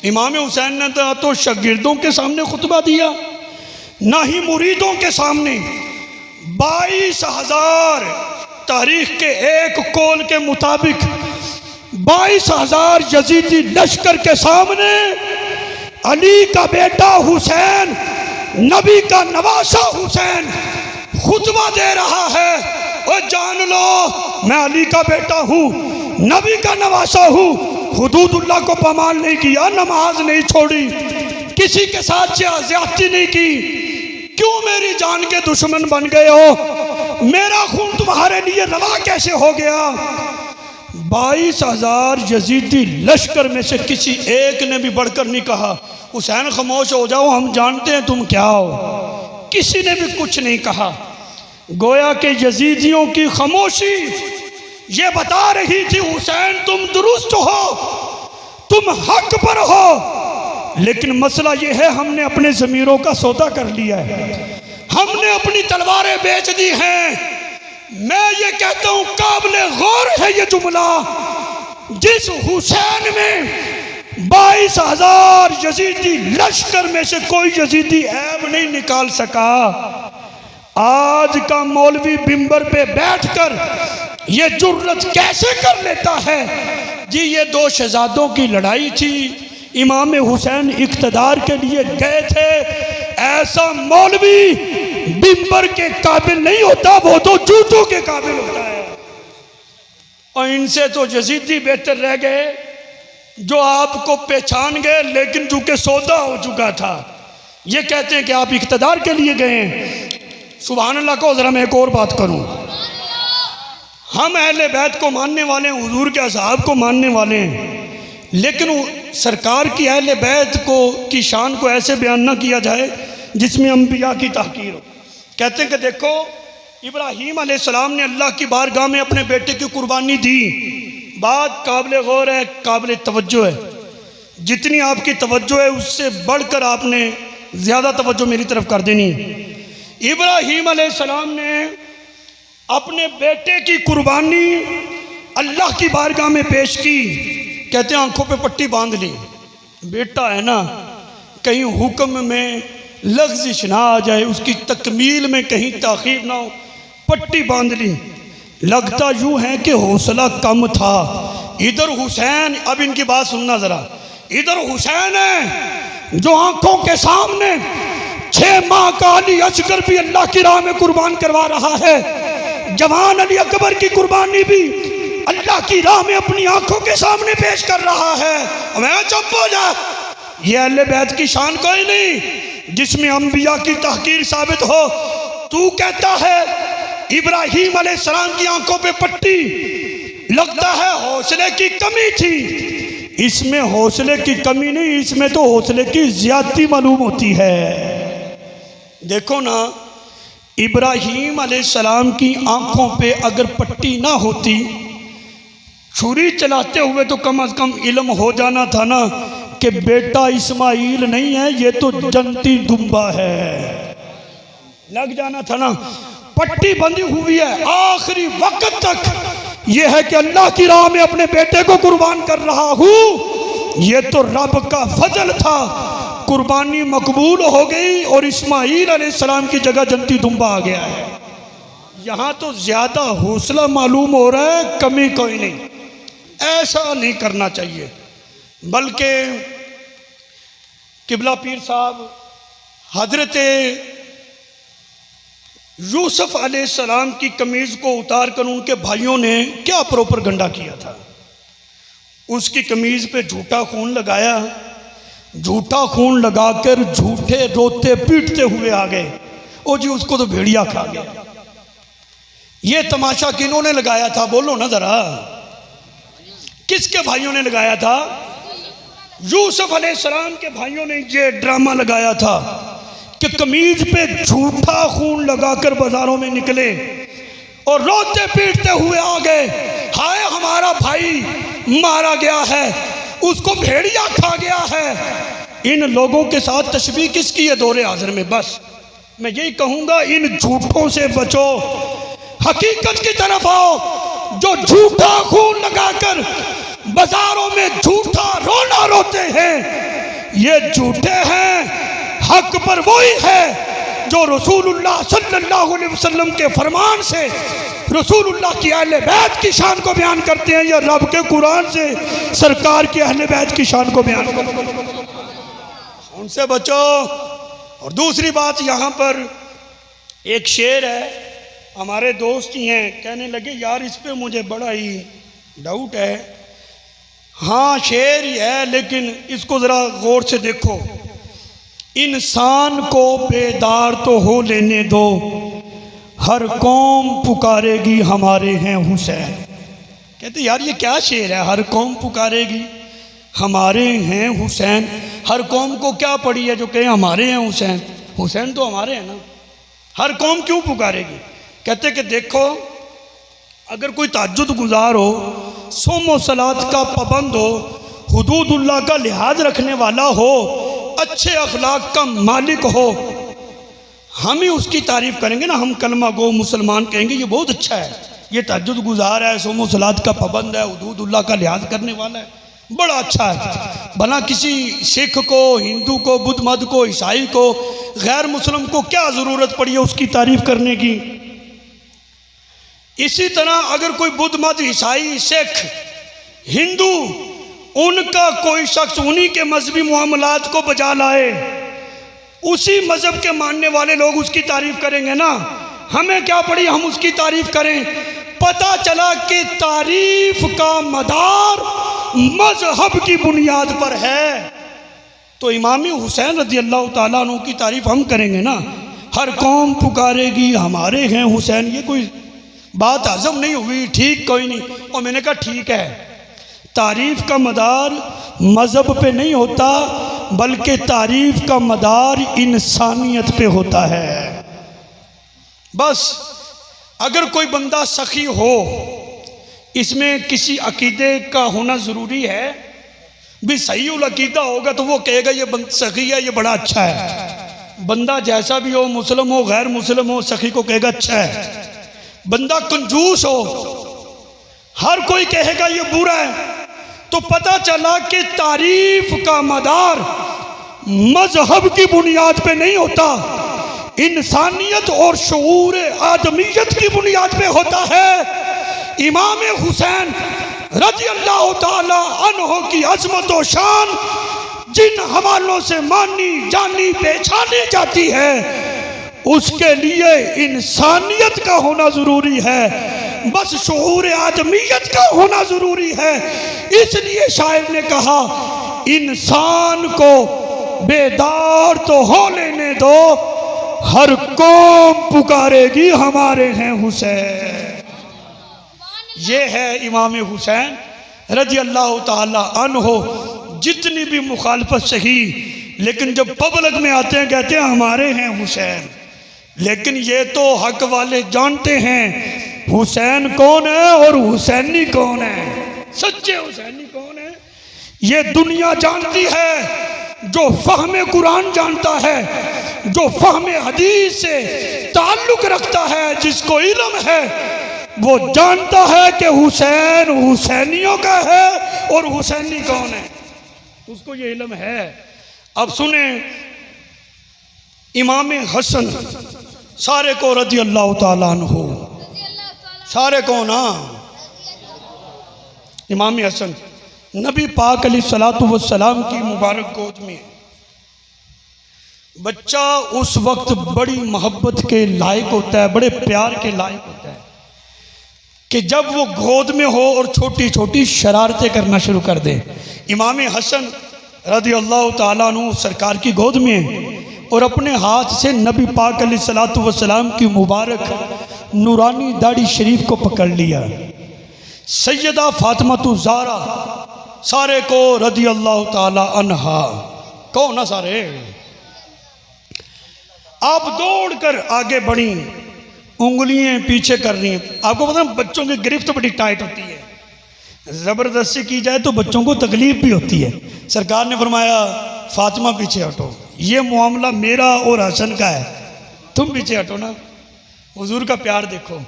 [SPEAKER 1] इमाम हुसैन ने तो शागिर्दों के सामने खुतबा दिया, ना ही मुरीदों के सामने। 22,000 तारीख के एक कौल के मुताबिक 22,000 यजीदी लश्कर के सामने अली का बेटा हुसैन, नबी का नवासा हुसैन खुतबा दे रहा है। और जान लो मैं अली का बेटा हूँ, नबी का नवासा हूँ, हुदूदुल्लाह को पामाल नहीं किया, नमाज नहीं छोड़ी, किसी के साथ ज्यादती नहीं की। क्यों मेरी जान के दुश्मन बन गए हो? मेरा खून तुम्हारे लिए रवा कैसे हो गया? 22,000 यजीदी लश्कर में से किसी एक ने भी बढ़कर नहीं कहा हुसैन खामोश हो जाओ, हम जानते हैं तुम क्या हो। किसी ने भी कुछ नहीं कहा। गोया के यजीदियों की खामोशी ये बता रही थी हुसैन तुम दुरुस्त हो, तुम हक पर हो। लेकिन मसला ये है हमने अपने ज़मीरों का सौदा कर लिया है, हमने अपनी तलवारें बेच दी हैं। मैं ये कहता हूँ काबिले गौर है ये जुमला, जिस हुसैन में 22,000 यजीदी लश्कर में से कोई यजीदी ऐब नहीं निकाल सका, आज का मौलवी बिंबर पे बैठकर ये जुर्रत कैसे कर लेता है? जी ये दो शहजादों की लड़ाई थी, इमाम हुसैन इक़्तिदार के लिए गए थे, ऐसा मौलवी बिंबर के काबिल नहीं होता, वो तो जूतों के काबिल होता है। और इनसे तो यजीदी बेहतर रह गए जो आपको पहचान गए, लेकिन चूंकि सौदा हो चुका था। ये कहते हैं कि आप इख्तदार के लिए गए हैं। सुभान अल्लाह को। ज़रा मैं एक और बात करूं, हम अहले बैत को मानने वाले हैं, हुजूर के असहाब को मानने वाले हैं, लेकिन सरकार की अहले बैत को की शान को ऐसे बयान ना किया जाए जिसमें अंबिया की तहकीर हो। कहते हैं कि देखो, इब्राहीम अलैहिस्सलाम ने अल्लाह की बारगाह में अपने बेटे की कुर्बानी दी। बात काबिल गौर है, काबिल तवज्जो है। जितनी आपकी तवज्जो है उससे बढ़कर आपने ज़्यादा तवज्जो मेरी तरफ कर देनी। इब्राहीम अलैहिस्सलाम ने अपने बेटे की कुर्बानी अल्लाह की बारगाह में पेश की। कहते हैं आंखों पे पट्टी बांध ली। बेटा है ना, कहीं हुक्म में लफ्ज़िश ना आ जाए, उसकी तकमील में कहीं ताख़ीर ना हो, पट्टी बांध ली। लगता यूँ है कि हौसला कम था। इधर हुसैन, अब इनकी बात सुनना ज़रा, इधर हुसैन है जो आंखों के सामने 6 माह का अली असगर भी अल्लाह की राह में कुर्बान करवा रहा है। जवान अली अकबर की कुर्बानी भी अल्लाह की राह में अपनी आंखों के सामने पेश कर रहा है। मैं चुप हो जा। ये अहले बैत की शान कोई नहीं जिसमें अंबिया की तहकीर साबित हो। तू कहता है इब्राहीम अलैहिस्सलाम की आंखों पे पट्टी, लगता है हौसले की कमी थी। इसमें हौसले की कमी नहीं, इसमें तो हौसले की ज्यादती मालूम होती है। देखो ना, इब्राहीम अलैहिस्सलाम की आंखों पे अगर पट्टी ना होती, छुरी चलाते हुए तो कम अज कम इल्म हो जाना था ना कि बेटा इस्माइल नहीं है, ये तो जंती दुम्बा है। लग जाना था ना। पट्टी बंधी हुई है, आखिरी वक्त तक ये है कि अल्लाह की राह में अपने बेटे को कुर्बान कर रहा हूँ। ये तो रब का फजल था, कुर्बानी मकबूल हो गई और इस्माइल अलैहिस्सलाम की जगह जंती दुम्बा आ गया है। यहाँ तो ज़्यादा हौसला मालूम हो रहा है, कमी कोई नहीं। ऐसा नहीं करना चाहिए। बल्कि किबला पीर साहब हजरत यूसुफ अलैहिस्सलाम की कमीज़ को उतार कर उनके भाइयों ने क्या प्रोपगंडा किया था। उसकी कमीज़ पे झूठा खून लगाया, झूठा खून लगाकर झूठे रोते पीटते हुए आ गए। ओ जी, उसको तो भेड़िया खा गया। ये तमाशा किन्होंने लगाया था, बोलो ना जरा, किसके भाइयों ने लगाया था? यूसुफ अलैहिस्सलाम के भाइयों ने ये ड्रामा लगाया था कि कमीज पे झूठा खून लगाकर बाजारों में निकले और रोते पीटते हुए आ गए, हाय हमारा भाई मारा गया है, उसको भेड़िया खा गया है। इन लोगों के साथ तशबीह किसकी है दौरे हाजिर में? बस मैं यही कहूँगा, इन झूठों से बचो, हकीकत की तरफ आओ। जो झूठा खून लगाकर बाजारों में झूठा रोना रोते हैं, ये झूठे हैं। हक पर वही है जो रसूलुल्लाह सल्लल्लाहु अलैहि वसल्लम के फरमान से रसूलुल्लाह की अहले बैत की शान को बयान करते हैं, या रब के कुरान से सरकार की अहले बैत की शान को बयान करते हैं। उनसे बचो। और दूसरी बात, यहाँ पर एक शेर है, हमारे दोस्त ही हैं, कहने लगे यार इस पे मुझे बड़ा ही डाउट है। हाँ शेर ही है, लेकिन इसको ज़रा गौर से देखो। इंसान को बेदार तो हो लेने दो, हर कौम पुकारेगी हमारे हैं हुसैन। कहते यार ये क्या शेर है, हर कौम पुकारेगी हमारे हैं हुसैन। हर कौम को क्या पड़ी है जो कहे हमारे हैं हुसैन? हुसैन तो हमारे हैं ना, हर कौम क्यों पुकारेगी? कहते कि देखो, अगर कोई तहज्जुद गुजार हो, सोम व सलात का पाबंद हो, हुदूदुल्लाह का लिहाज रखने वाला हो, अच्छे अखलाक का मालिक हो, हम ही उसकी तारीफ़ करेंगे ना। हम कलमा गो मुसलमान कहेंगे ये बहुत अच्छा है, ये तहज्जुद गुजार है, सोम व सलात का पाबंद है, हुदूदुल्लाह का लिहाज करने वाला है, बड़ा अच्छा है। भला किसी सिख को, हिंदू को, बुद्ध मत को, ईसाई को, गैर मुस्लिम को क्या ज़रूरत पड़ी है उसकी तारीफ़ करने की? इसी तरह अगर कोई बुद्ध मत, ईसाई, सिख, हिंदू, उनका कोई शख्स उन्हीं के मजहबी मामलात को बजा लाए उसी मज़हब के मानने वाले लोग उसकी तारीफ़ करेंगे ना, हमें क्या पड़ी हम उसकी तारीफ़ करें। पता चला कि तारीफ़ का मदार मज़हब की बुनियाद पर है। तो इमाम हुसैन रज़ी अल्लाह ताला अन्हु की तारीफ़ हम करेंगे ना। हर कौम पुकारेगी हमारे हैं हुसैन, ये कोई बात हज़म नहीं हुई। ठीक कोई नहीं। और मैंने कहा ठीक है, तारीफ़ का मदार मज़हब पे नहीं होता, बल्कि तारीफ़ का मदार इंसानियत पे होता है। बस अगर कोई बंदा सखी हो, इसमें किसी अकीदे का होना ज़रूरी है। भी सही उल अकीदा होगा तो वो कहेगा ये सखी है, ये बड़ा अच्छा है। बंदा जैसा भी हो, मुस्लिम हो गैर मुस्लिम हो, सखी को कहेगा अच्छा है। बंदा कंजूस हो, हर कोई कहेगा ये बुरा है। तो पता चला कि तारीफ का मदार मजहब की बुनियाद पे नहीं होता, इंसानियत और शऊर आदमियत की बुनियाद पे होता है। इमाम हुसैन रज़ी अल्लाह ताला अन्हु की अज़मत व शान जिन हवालों से मानी जानी पहचानी जाती है, उसके लिए इंसानियत का होना ज़रूरी है, बस शऊर आदमियत का होना ज़रूरी है। इसलिए शायर ने कहा इंसान को बेदार तो हो लेने दो, हर कौम पुकारेगी हमारे हैं हुसैन। ये है इमाम हुसैन रज़ी अल्लाह ताला अन्हु। जितनी भी मुखालफत सही, लेकिन जब पब्लिक में आते हैं कहते हैं हमारे हैं हुसैन। लेकिन ये तो हक वाले जानते हैं हुसैन कौन है और हुसैनी कौन है, सच्चे हुसैनी कौन है। ये दुनिया जानती है। जो फहमे कुरान जानता है, जो फहमे हदीस से ताल्लुक रखता है, जिसको इल्म है, वो जानता है कि हुसैन हुसैनियों का है और हुसैनी कौन है, उसको ये इल्म है। अब सुने इमाम हसन सारे को रज़ी अल्लाह ताला अन्हु, सारे को ना, इमाम हसन नबी पाक अलैहिस्सलातु वस्सलाम की मुबारक गोद में बच्चा उस वक्त बड़ी मोहब्बत के लायक होता है, बड़े प्यार के लायक होता है कि जब वो गोद में हो और छोटी छोटी शरारतें करना शुरू कर दे। इमाम हसन रज़ी अल्लाह ताला अन्हु सरकार की गोद में और अपने हाथ से नबी पाक अलैहिस्सलातु वस्सलाम की मुबारक नूरानी दाढ़ी शरीफ को पकड़ लिया। सैयदा फातिमा ज़हरा सारे को रज़ी अल्लाह ताला अन्हा, कौन ना सारे, आप दौड़कर आगे बढ़ी, उंगलियां पीछे कर रही हैं। आपको पता है बच्चों की गिरफ्त बड़ी टाइट होती है, ज़बरदस्ती की जाए तो बच्चों को तकलीफ भी होती है। सरकार ने फरमाया फातिमा पीछे हटो, ये मामला मेरा और हसन का है, तुम पीछे हटो ना। हुजूर का प्यार देखो,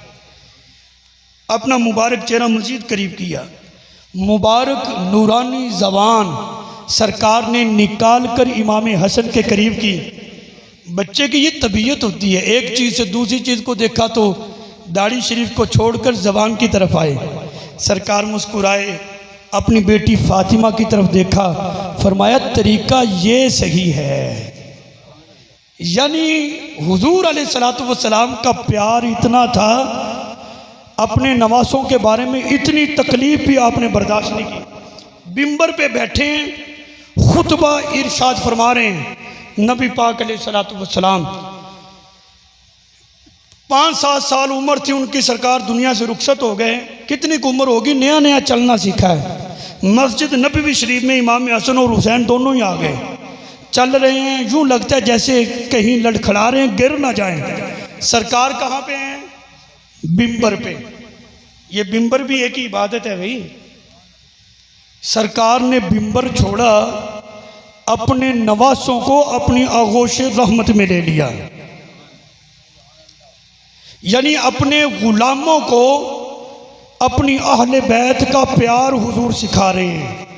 [SPEAKER 1] अपना मुबारक चेहरा मजीद करीब किया, मुबारक नूरानी ज़बान सरकार ने निकाल कर इमाम हसन के करीब की। बच्चे की ये तबीयत होती है, एक चीज़ से दूसरी चीज़ को देखा तो दाढ़ी शरीफ को छोड़कर ज़बान की तरफ आए। सरकार मुस्कुराए, अपनी बेटी फातिमा की तरफ देखा, फरमाया तरीका ये सही है। यानी हुजूर अलैहिस्सलातु वस्सलाम का प्यार इतना था, अपने नवासों के बारे में इतनी तकलीफ भी आपने बर्दाश्त नहीं की। बिंबर पे बैठे हैं, खुतबा इरशाद फरमा रहे हैं। नबी पाक अलैहिस्सलातु वस्सलाम 5-7 साल उम्र थी उनकी, सरकार दुनिया से रुखसत हो गए। कितनी उम्र होगी, नया नया चलना सीखा है। मस्जिद नबवी शरीफ में इमाम हसन और हुसैन दोनों ही आ गए, चल रहे हैं, यूँ लगता है जैसे कहीं लड़खड़ा रहे हैं, गिर ना जाएं। सरकार कहाँ पे हैं? बिंबर पे। ये बिंबर भी एक ही इबादत है भाई। सरकार ने बिंबर छोड़ा, अपने नवासों को अपनी आगोश रहमत में ले लिया, यानी अपने गुलामों को अपनी अहले बैत का प्यार हुजूर सिखा रहे हैं।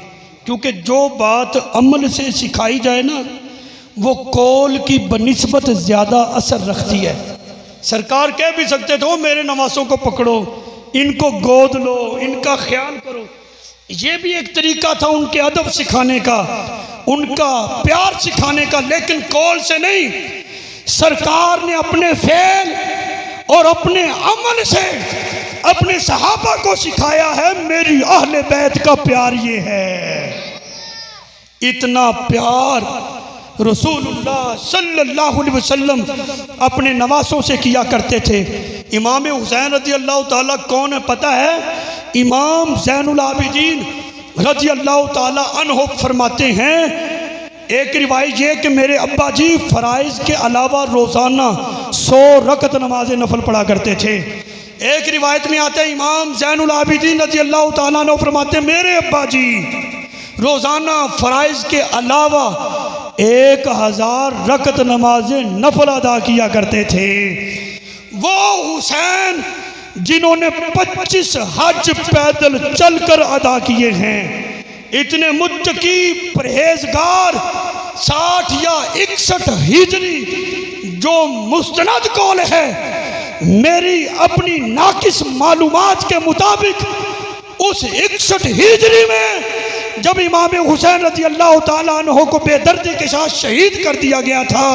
[SPEAKER 1] क्योंकि जो बात अमल से सिखाई जाए ना, वो कौल की बनिस्बत ज़्यादा असर रखती है। सरकार कह भी सकते थे, मेरे नवासों को पकड़ो, इनको गोद लो, इनका ख्याल करो। ये भी एक तरीका था उनके अदब सिखाने का। उनका प्यार सिखाने का, लेकिन कौल से नहीं। सरकार ने अपने फेल और अपने अमल से अपने सहाबा को सिखाया है मेरी अहले बैत का प्यार ये है। इतना प्यार रसूलुल्लाह सल्लल्लाहु अलैहि वसल्लम अपने नवासों से किया करते थे। इमाम हुसैन रज़ी अल्लाह ताला कौन है पता है? इमाम ज़ैनुल आबिदीन रज़ी अल्लाह ताला अन्हु फरमाते हैं, एक रिवायत ये कि मेरे अब्बा जी फ़राइज़ के अलावा रोज़ाना 100 रकत नमाज नफल पढ़ा करते थे। एक रिवायत में आता है इमाम ज़ैनुल आबिदीन रज़ी अल्लाह ताला अन्हु फरमाते हैं मेरे अब्बा जी रोज़ाना फ़राइज़ के अलावा 1000 रकत नमाज नफल अदा किया करते थे। वो हुसैन जिन्होंने 25 हज पैदल चलकर अदा किए हैं, इतने मुत्तकी परहेजगार 60 या 61 हिजरी जो मुस्तनद कौल है, मेरी अपनी नाकिस मालूमात के मुताबिक उस 61 हिजरी में जब इमाम हुसैन रज़ी अल्लाह ताला अन्हु को बेदर्दी के साथ शहीद कर दिया गया था,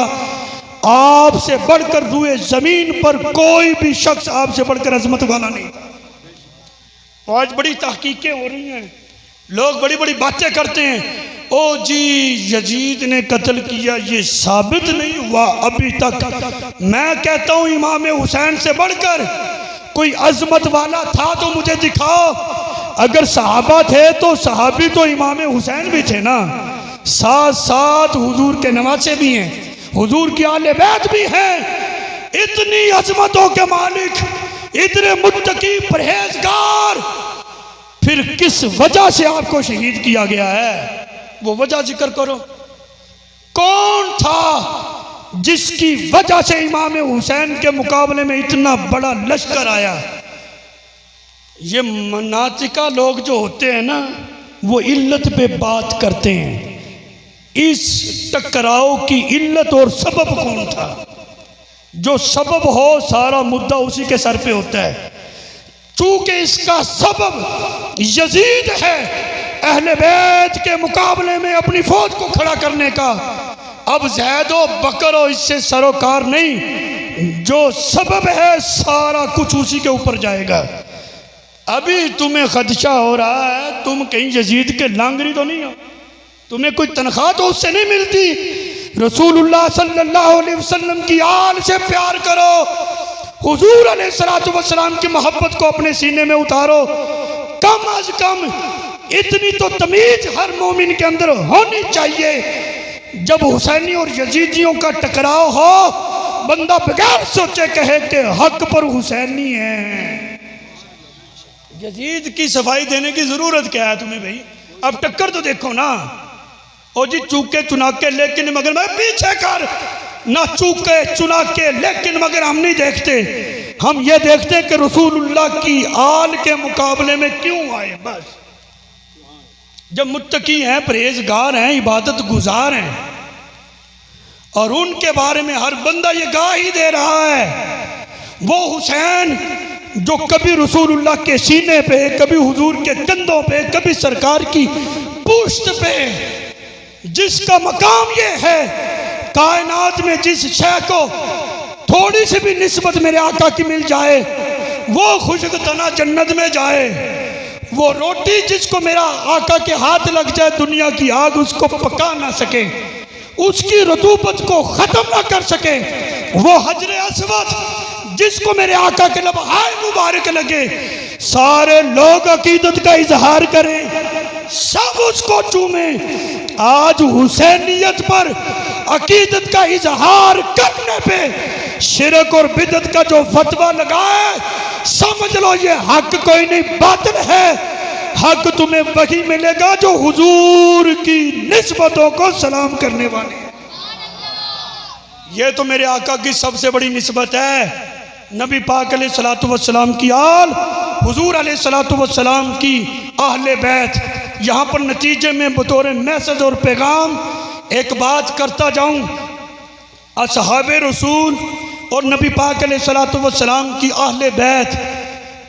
[SPEAKER 1] आपसे बढ़कर रुए जमीन पर कोई भी शख्स आपसे बढ़कर अजमत वाला नहीं था। आज बड़ी तहकीकें हो रही हैं, लोग बड़ी बड़ी बातें करते हैं, ओ जी यजीद ने कत्ल किया, ये साबित नहीं हुआ अभी तक। मैं कहता हूं इमाम हुसैन से बढ़कर कोई अजमत वाला था तो मुझे दिखाओ। अगर सहाबा थे तो सहाबी तो इमाम हुसैन भी थे ना, साथ साथ हुजूर के नवासे भी हैं, हुजूर की आले बैत भी हैं। इतनी अजमतों के मालिक, इतने मुत्तकी परहेजगार, फिर किस वजह से आपको शहीद किया गया है वो वजह जिक्र करो। कौन था जिसकी वजह से इमाम हुसैन के मुकाबले में इतना बड़ा लश्कर आया? ये मनातिका लोग जो होते हैं ना, वो इल्लत पे बात करते हैं। इस टकराव की इल्लत और सबब कौन था? जो सबब हो सारा मुद्दा उसी के सर पे होता है। चूंकि इसका सबब यजीद है अहले बैत के मुकाबले में अपनी फौज को खड़ा करने का, अब ज़ैदो बकरो इससे सरोकार नहीं। जो सबब है सारा कुछ उसी के ऊपर जाएगा। अभी तुम्हें खदशा हो रहा है तुम कहीं यजीद के लांगरी तो नहीं हो, तुम्हें कोई तनख्वाह तो उससे नहीं मिलती। रसूलुल्लाह सल्लल्लाहु अलैहि वसल्लम की आल से प्यार करो, हुजूर अलैहिस्सलातु वस्सलाम की मोहब्बत को अपने सीने में उतारो। कम अज कम इतनी तो तमीज हर मोमिन के अंदर होनी चाहिए। जब हुसैनी और यजीदियों का टकराव हो, बंदा बगैर सोचे कहे कि हक पर हुसैनी है। यजीद की सफाई देने की जरूरत क्या है तुम्हें भाई? अब टक्कर तो देखो ना। ओ जी चूके चुनाके लेकिन मगर मैं पीछे कर ना, चूके चुनाके लेकिन मगर हम नहीं देखते। हम ये देखते हैं कि रसूलुल्लाह की आल के मुकाबले में क्यों आए। बस जब मुत्तकी हैं, परहेजगार हैं, इबादत गुजार हैं, और उनके बारे में हर बंदा ये गाही दे रहा है। वो हुसैन जो कभी रसूलुल्लाह के सीने पे, कभी हुजूर के कंधों पे, कभी सरकार की पुश्त पे, जिसका मकाम ये है कायनात में जिस शय को थोड़ी सी भी निस्बत मेरे आका की मिल जाए वो खुशक तना जन्नत में जाए। वो रोटी जिसको मेरा आका के हाथ लग जाए दुनिया की आग उसको पका ना सके, उसकी रतूबत को खत्म ना कर सके। वो हजरे अस्वद जिसको मेरे आका के लबहाय मुबारक लगे, सारे लोग अकीदत का इजहार करें, सब उसको चूमे। आज हुसैनियत पर अकीदत का इजहार करने पे शिरक और बिदत का जो फतवा लगा है, समझ लो ये हक कोई नहीं बातिल है। हक तुम्हें वही मिलेगा जो हुजूर की निस्बतों को सलाम करने वाले। ये तो मेरे आका की सबसे बड़ी निस्बत है। नबी पाक अलैहिस्सलातु वस्सलाम की आल, हुजूर अलैहिस्सलातु वस्सलाम की अहले बैत। यहाँ पर नतीजे में बतौर मैसेज और पैगाम एक बात करता जाऊँ, असहाबे रसूल और नबी पाक अलैहिस्सलातु वस्सलाम की अहले बैत,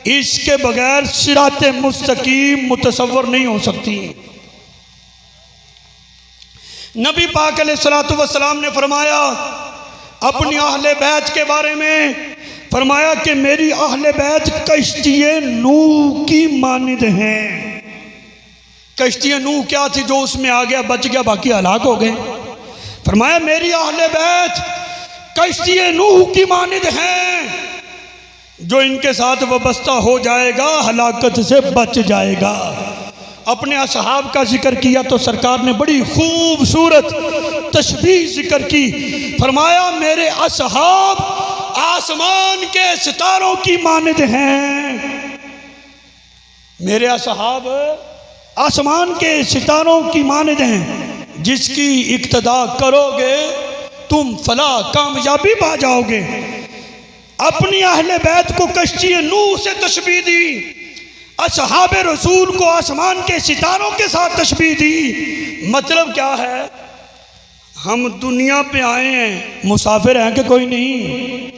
[SPEAKER 1] इसके बगैर सिराते मुस्तकीम मुतसव्वर नहीं हो सकती। नबी पाक अलैहिस्सलातु वस्सलाम ने फरमाया अपनी अहले बैत के बारे में, फरमाया कि मेरी अहले बैत कश्ती नूह की मानिद हैं। कश्ती नूह क्या थी? जो उसमें आ गया बच गया, बाकी हलाक हो गए। फरमाया मेरी अहले बैत कश्ती नूह की मानिद हैं, जो इनके साथ वाबस्ता हो जाएगा हलाकत से बच जाएगा। अपने असहाब का जिक्र किया तो सरकार ने बड़ी खूबसूरत तशबीह जिक्र की। फरमाया मेरे असहाब आसमान के सितारों की मानिद हैं। मेरे असहाब आसमान के सितारों की मानिद हैं, जिसकी इक्तदा करोगे तुम फलाह कामयाबी पा जाओगे। अपनी अहले बैत को कश्ती नूह से तशबीह दी, असहाब रसूल को आसमान के सितारों के साथ तशबीह दी। मतलब क्या है? हम दुनिया पे आए हैं, मुसाफिर हैं कि कोई नहीं?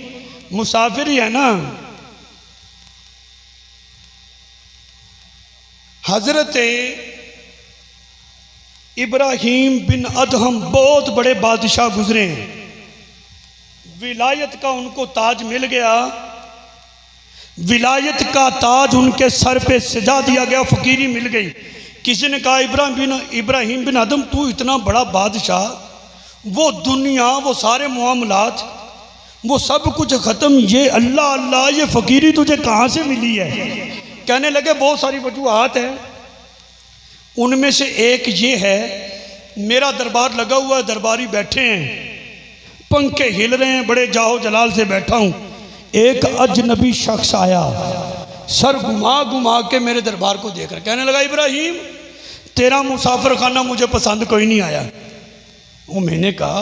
[SPEAKER 1] मुसाफिर ही है ना। हजरत इब्राहीम बिन अदहम बहुत बड़े बादशाह गुजरे हैं, विलायत का उनको ताज मिल गया, विलायत का ताज उनके सर पे सजा दिया गया, फ़कीरी मिल गई। किसी ने कहा इब्राहीम बिन अदम तू इतना बड़ा बादशाह, वो दुनिया, वो सारे मामलात, वो सब कुछ ख़त्म, ये अल्लाह अल्लाह, ये फ़कीरी तुझे कहाँ से मिली है? कहने लगे बहुत सारी वजूहात हैं, उनमें से एक ये है मेरा दरबार लगा हुआ है, दरबारी बैठे हैं, पंखे हिल रहे हैं, बड़े जाहो जलाल से बैठा हूँ। एक अजनबी शख्स आया, सर घुमा घुमा के मेरे दरबार को देख रहा, कहने लगा इब्राहीम तेरा मुसाफिर खाना मुझे पसंद कोई नहीं आया। वो मैंने कहा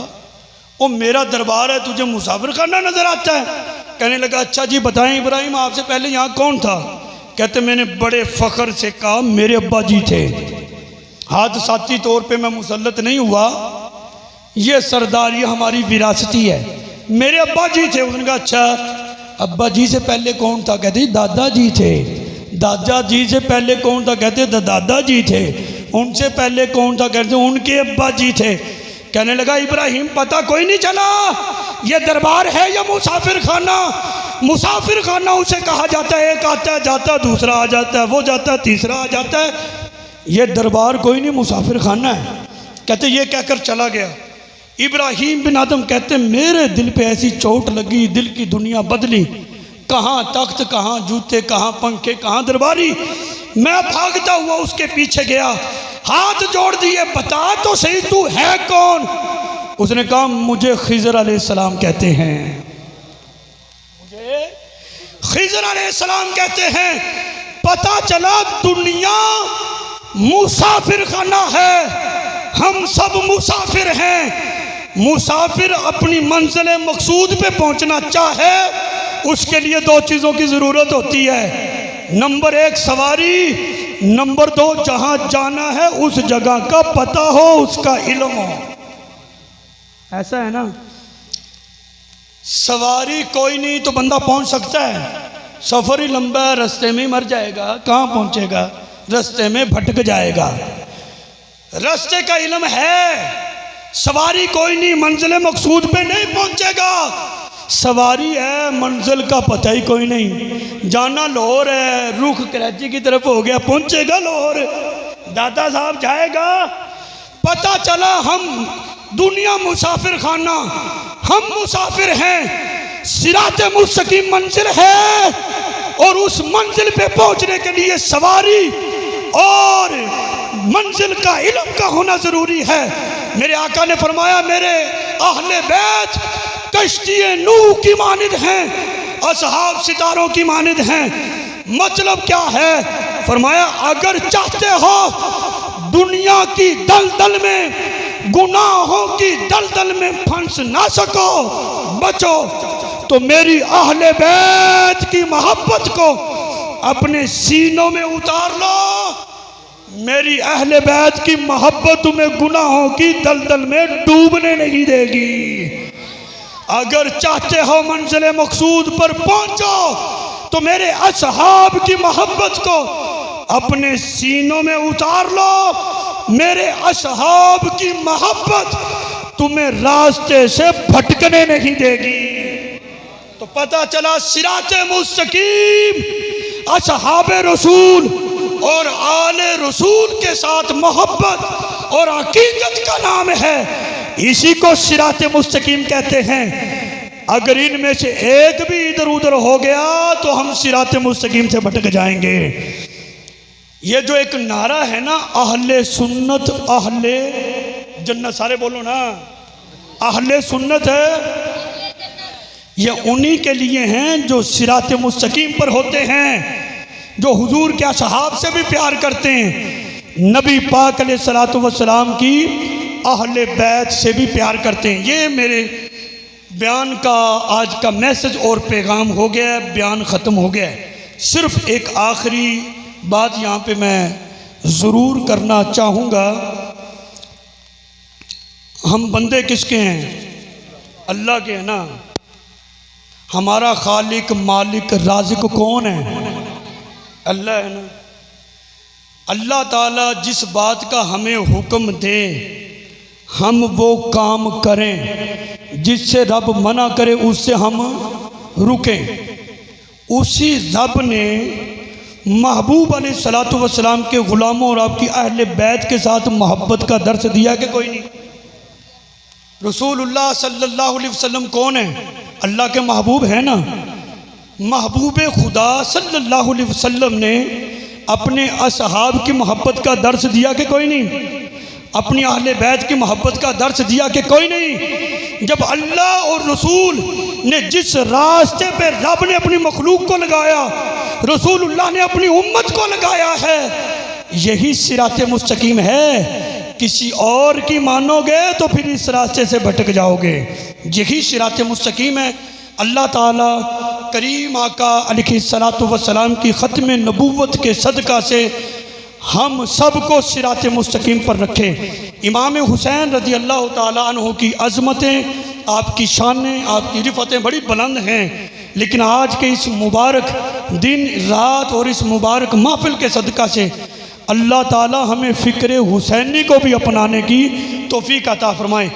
[SPEAKER 1] वो मेरा दरबार है, तुझे मुसाफिर खाना नजर आता है? कहने लगा अच्छा जी बताएं इब्राहीम आपसे पहले यहाँ कौन था? कहते मैंने बड़े फ़ख्र से कहा मेरे अब्बा जी थे, हादसाती तौर पे मैं मुसल्लत नहीं हुआ, ये सरदारी हमारी विरासती है, मेरे अब्बा जी थे। उसने कहा अच्छा अब्बा जी से पहले कौन था? कहते दादाजी थे। दादाजी से पहले कौन था? कहते दादाजी थे। उनसे पहले कौन था? कहते उनके अब्बा जी थे। कहने लगा इब्राहीम पता कोई नहीं चला ये दरबार है या मुसाफिर खाना? मुसाफिर खाना उसे कहा जाता है, एक आता है जाता, दूसरा आ जाता है, वो जाता है, तीसरा आ जाता है, ये दरबार कोई नहीं मुसाफिर खाना है। कहते ये कहकर चला गया। इब्राहीम बिन आदम कहते मेरे दिल पे ऐसी चोट लगी, दिल की दुनिया बदली, कहाँ तख्त, कहाँ जूते, कहाँ पंखे, कहाँ दरबारी। मैं भागता हुआ उसके पीछे गया, हाथ जोड़ दिए, बता तो सही तू है कौन? उसने कहा मुझे खिज़र अलैहिस्सलाम कहते हैं, मुझे खिज़र अलैहिस्सलाम कहते हैं। पता चला दुनिया मुसाफिर खाना है, हम सब मुसाफिर हैं। मुसाफिर अपनी मंजिल मकसूद पे पहुंचना चाहे उसके लिए दो चीज़ों की ज़रूरत होती है, नंबर एक सवारी, नंबर दो जहां जाना है उस जगह का पता हो, उसका इल्म हो। ऐसा है ना, सवारी कोई नहीं तो बंदा पहुंच सकता है, सफ़र ही लंबा है, रास्ते में ही मर जाएगा, कहाँ पहुंचेगा? रास्ते में भटक जाएगा। रास्ते का इल्म है, सवारी कोई नहीं, मंजिल मकसूद पे नहीं पहुंचेगा। सवारी है, मंजिल का पता ही कोई नहीं, जाना लाहौर है, रुख कराची की तरफ हो गया, पहुंचेगा लाहौर, दादा साहब जाएगा। पता चला हम दुनिया मुसाफिर खाना, हम मुसाफिर हैं, सिरात मुस्तकीम मंजिल है और उस मंजिल पे पहुंचने के लिए सवारी और मंजिल का इल्म का होना जरूरी है। मेरे आका ने फरमाया मेरे अहले बैत कश्ती नूह की मानिद हैं, असहाब सितारों की मानिद हैं। मतलब क्या है? फरमाया अगर चाहते हो दुनिया की दलदल में, गुनाहों की दलदल में फंस ना सको, बचो, तो मेरी अहले बैत की मोहब्बत को अपने सीनों में उतार लो। मेरी अहले बैत की मोहब्बत तुम्हें गुनाहों की दलदल में डूबने नहीं देगी। अगर चाहते हो मंजिल मकसूद पर पहुंचो तो मेरे असहाब की मोहब्बत को अपने सीनों में उतार लो मेरे असहाब की मोहब्बत तुम्हें रास्ते से भटकने नहीं देगी। तो पता चला सिराते मुस्तकीम असहाबे रसूल और आले रसूल के साथ मोहब्बत और अकीदत का नाम है। इसी को सिराते मुस्तकीम कहते हैं। अगर इनमें से एक भी इधर उधर हो गया तो हम सिराते मुस्तकीम से भटक जाएंगे। ये जो एक नारा है ना, अहले सुन्नत अहले जन्नत, सारे बोलो ना, अहले सुन्नत है, ये उन्हीं के लिए हैं जो सिराते मुस्तकीम पर होते हैं, जो हुजूर के असहाब से भी प्यार करते हैं, नबी पाक अलैहिस्सलातु वस्सलाम की अहले बैत से भी प्यार करते हैं। ये मेरे बयान का आज का मैसेज और पैगाम हो गया है, बयान ख़त्म हो गया है। सिर्फ एक आखिरी बात यहाँ पे मैं ज़रूर करना चाहूँगा। हम बंदे किसके हैं? अल्लाह के हैं ना। हमारा खालिक मालिक राज़िक कौन है? अल्लाह है ना। अल्लाह ताला जिस बात का हमें हुक्म दे हम वो काम करें, जिससे रब मना करे उससे हम रुकें। उसी रब ने महबूब अलैहिस्सलातु वस्सलाम के ग़ुलामों और आपकी अहले बैत के साथ मोहब्बत का दर्स दिया कि कोई नहीं? रसूलुल्लाह सल्लल्लाहु अलैहि वसल्लम कौन है? अल्लाह के महबूब है ना। महबूब खुदा सल्लल्लाहु अलैहि वसल्लम ने अपने असहाब की मोहब्बत का दर्स दिया कि कोई नहीं? अपनी अहले बैत की मोहब्बत का दर्स दिया कि कोई नहीं? जब अल्लाह और रसूल ने जिस रास्ते पे रब ने अपनी मखलूक को लगाया, रसूलुल्लाह ने अपनी उम्मत को लगाया है, यही सिराते मुस्तकीम है। किसी और की मानोगे तो फिर इस रास्ते से भटक जाओगे। यही सिराते मुस्तकीम है। अल्लाह ताला करीम आका अलैहिस्सलातु वस्सलाम की ख़त्म नबूवत के सदका से हम सबको सिराते मुस्तकीम पर रखे। इमाम हुसैन रज़ी अल्लाह ताला अन्हु की अज़मतें, आपकी शानें, आपकी रिफ़तें बड़ी बुलंद हैं, लेकिन आज के इस मुबारक दिन रात और इस मुबारक महफ़िल के सदका से अल्लाह ताला हमें फ़िक्र हुसैनी को भी अपनाने की तौफ़ीक़ अता फ़रमाए।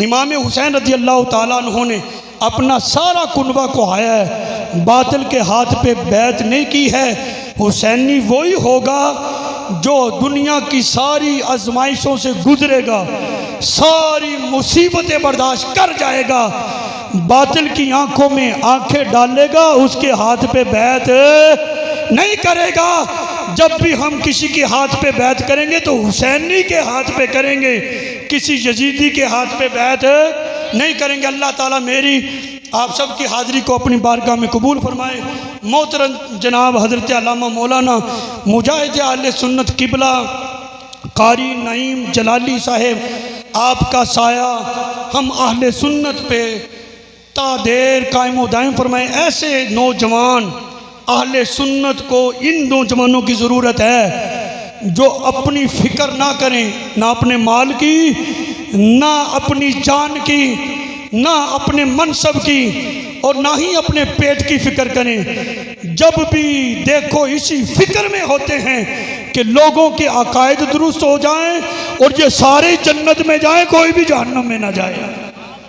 [SPEAKER 1] इमाम हुसैन रज़ी अल्लाह ताला अन्हु ने अपना सारा कुनबा को आया है, बातिल के हाथ पे बैत नहीं की है। हुसैनी वही होगा जो दुनिया की सारी आजमाइशों से गुजरेगा, सारी मुसीबतें बर्दाश्त कर जाएगा, बातिल की आंखों में आंखें डालेगा, उसके हाथ पे बैत नहीं करेगा। जब भी हम किसी के हाथ पे बैत करेंगे तो हुसैनी के हाथ पे करेंगे, किसी यजीदी के हाथ पे बैत नहीं करेंगे। अल्लाह ताला मेरी आप सब की हाज़िरी को अपनी बारगाह में कबूल फरमाए। मोहतरम जनाब हज़रत अल्लामा मौलाना मुजाहिद अहले सुन्नत किबला कारी नईम जलाली साहेब, आपका साया हम अहले सुन्नत पे तादेर कायम दायम फरमाए। ऐसे नौजवान अहले सुन्नत को इन नौजवानों की ज़रूरत है जो अपनी फ़िक्र ना करें, ना अपने माल की, ना अपनी जान की, ना अपने मनसब की, और ना ही अपने पेट की फ़िक्र करें। जब भी देखो इसी फ़िक्र में होते हैं कि लोगों के अकायद दुरुस्त हो जाएं और ये सारे जन्नत में जाएं, कोई भी जहन्नम में ना जाए।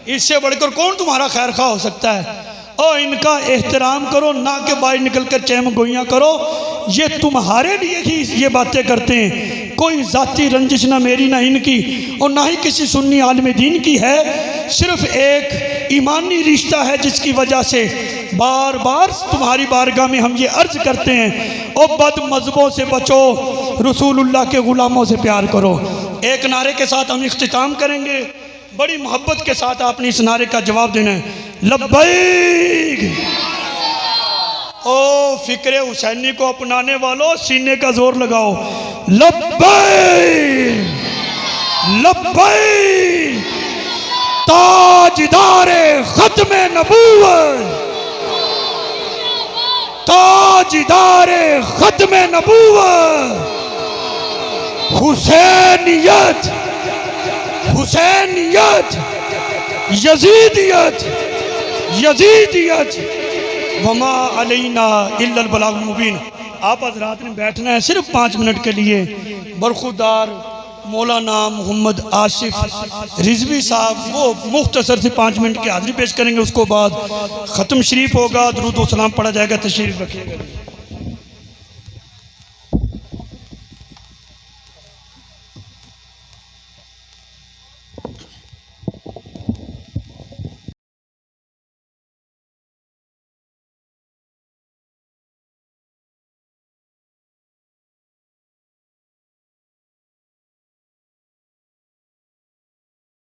[SPEAKER 1] इससे बढ़कर कौन तुम्हारा खैर खा हो सकता है? और इनका एहतराम करो, ना के बाहर निकल कर चैम गोइयाँ करो। ये तुम्हारे लिए ही ये बातें करते हैं, कोई ज़ाती रंजिश ना मेरी ना इनकी और ना ही किसी सुन्नी आलिम दीन की है। सिर्फ एक ईमानी रिश्ता है जिसकी वजह से बार बार तुम्हारी बारगाह में हम ये अर्ज़ करते हैं, और बद मज़हबों से बचो, रसूलुल्लाह के ग़ुलामों से प्यार करो। एक नारे के साथ हम इख्तिताम करेंगे, बड़ी मोहब्बत के साथ आपने इस नारे का जवाब देना है, लब्बैक। ओ फ़िक्र हुसैनी को अपनाने वालों सीने का जोर लगाओ, लब्बैक लब्बैक। ताजदारे ख़त्मे नबूवत, ताजदारे ख़त्मे नबूवत, हुसैनियत हुसैनियत, यजीदियत यजीदियत, वमा अलैना इल्लल बलागुल मुबीन। आप हज़रात ने बैठना है सिर्फ 5 मिनट के लिए। बरखुदार मौलाना मोहम्मद आसिफ रिजवी साहब वो मुख्तसर से 5 मिनट की हाज़िरी पेश करेंगे। उसको बाद ख़त्म शरीफ होगा, दुरूद व सलाम पढ़ा जाएगा। तशरीफ़ रखिएगा।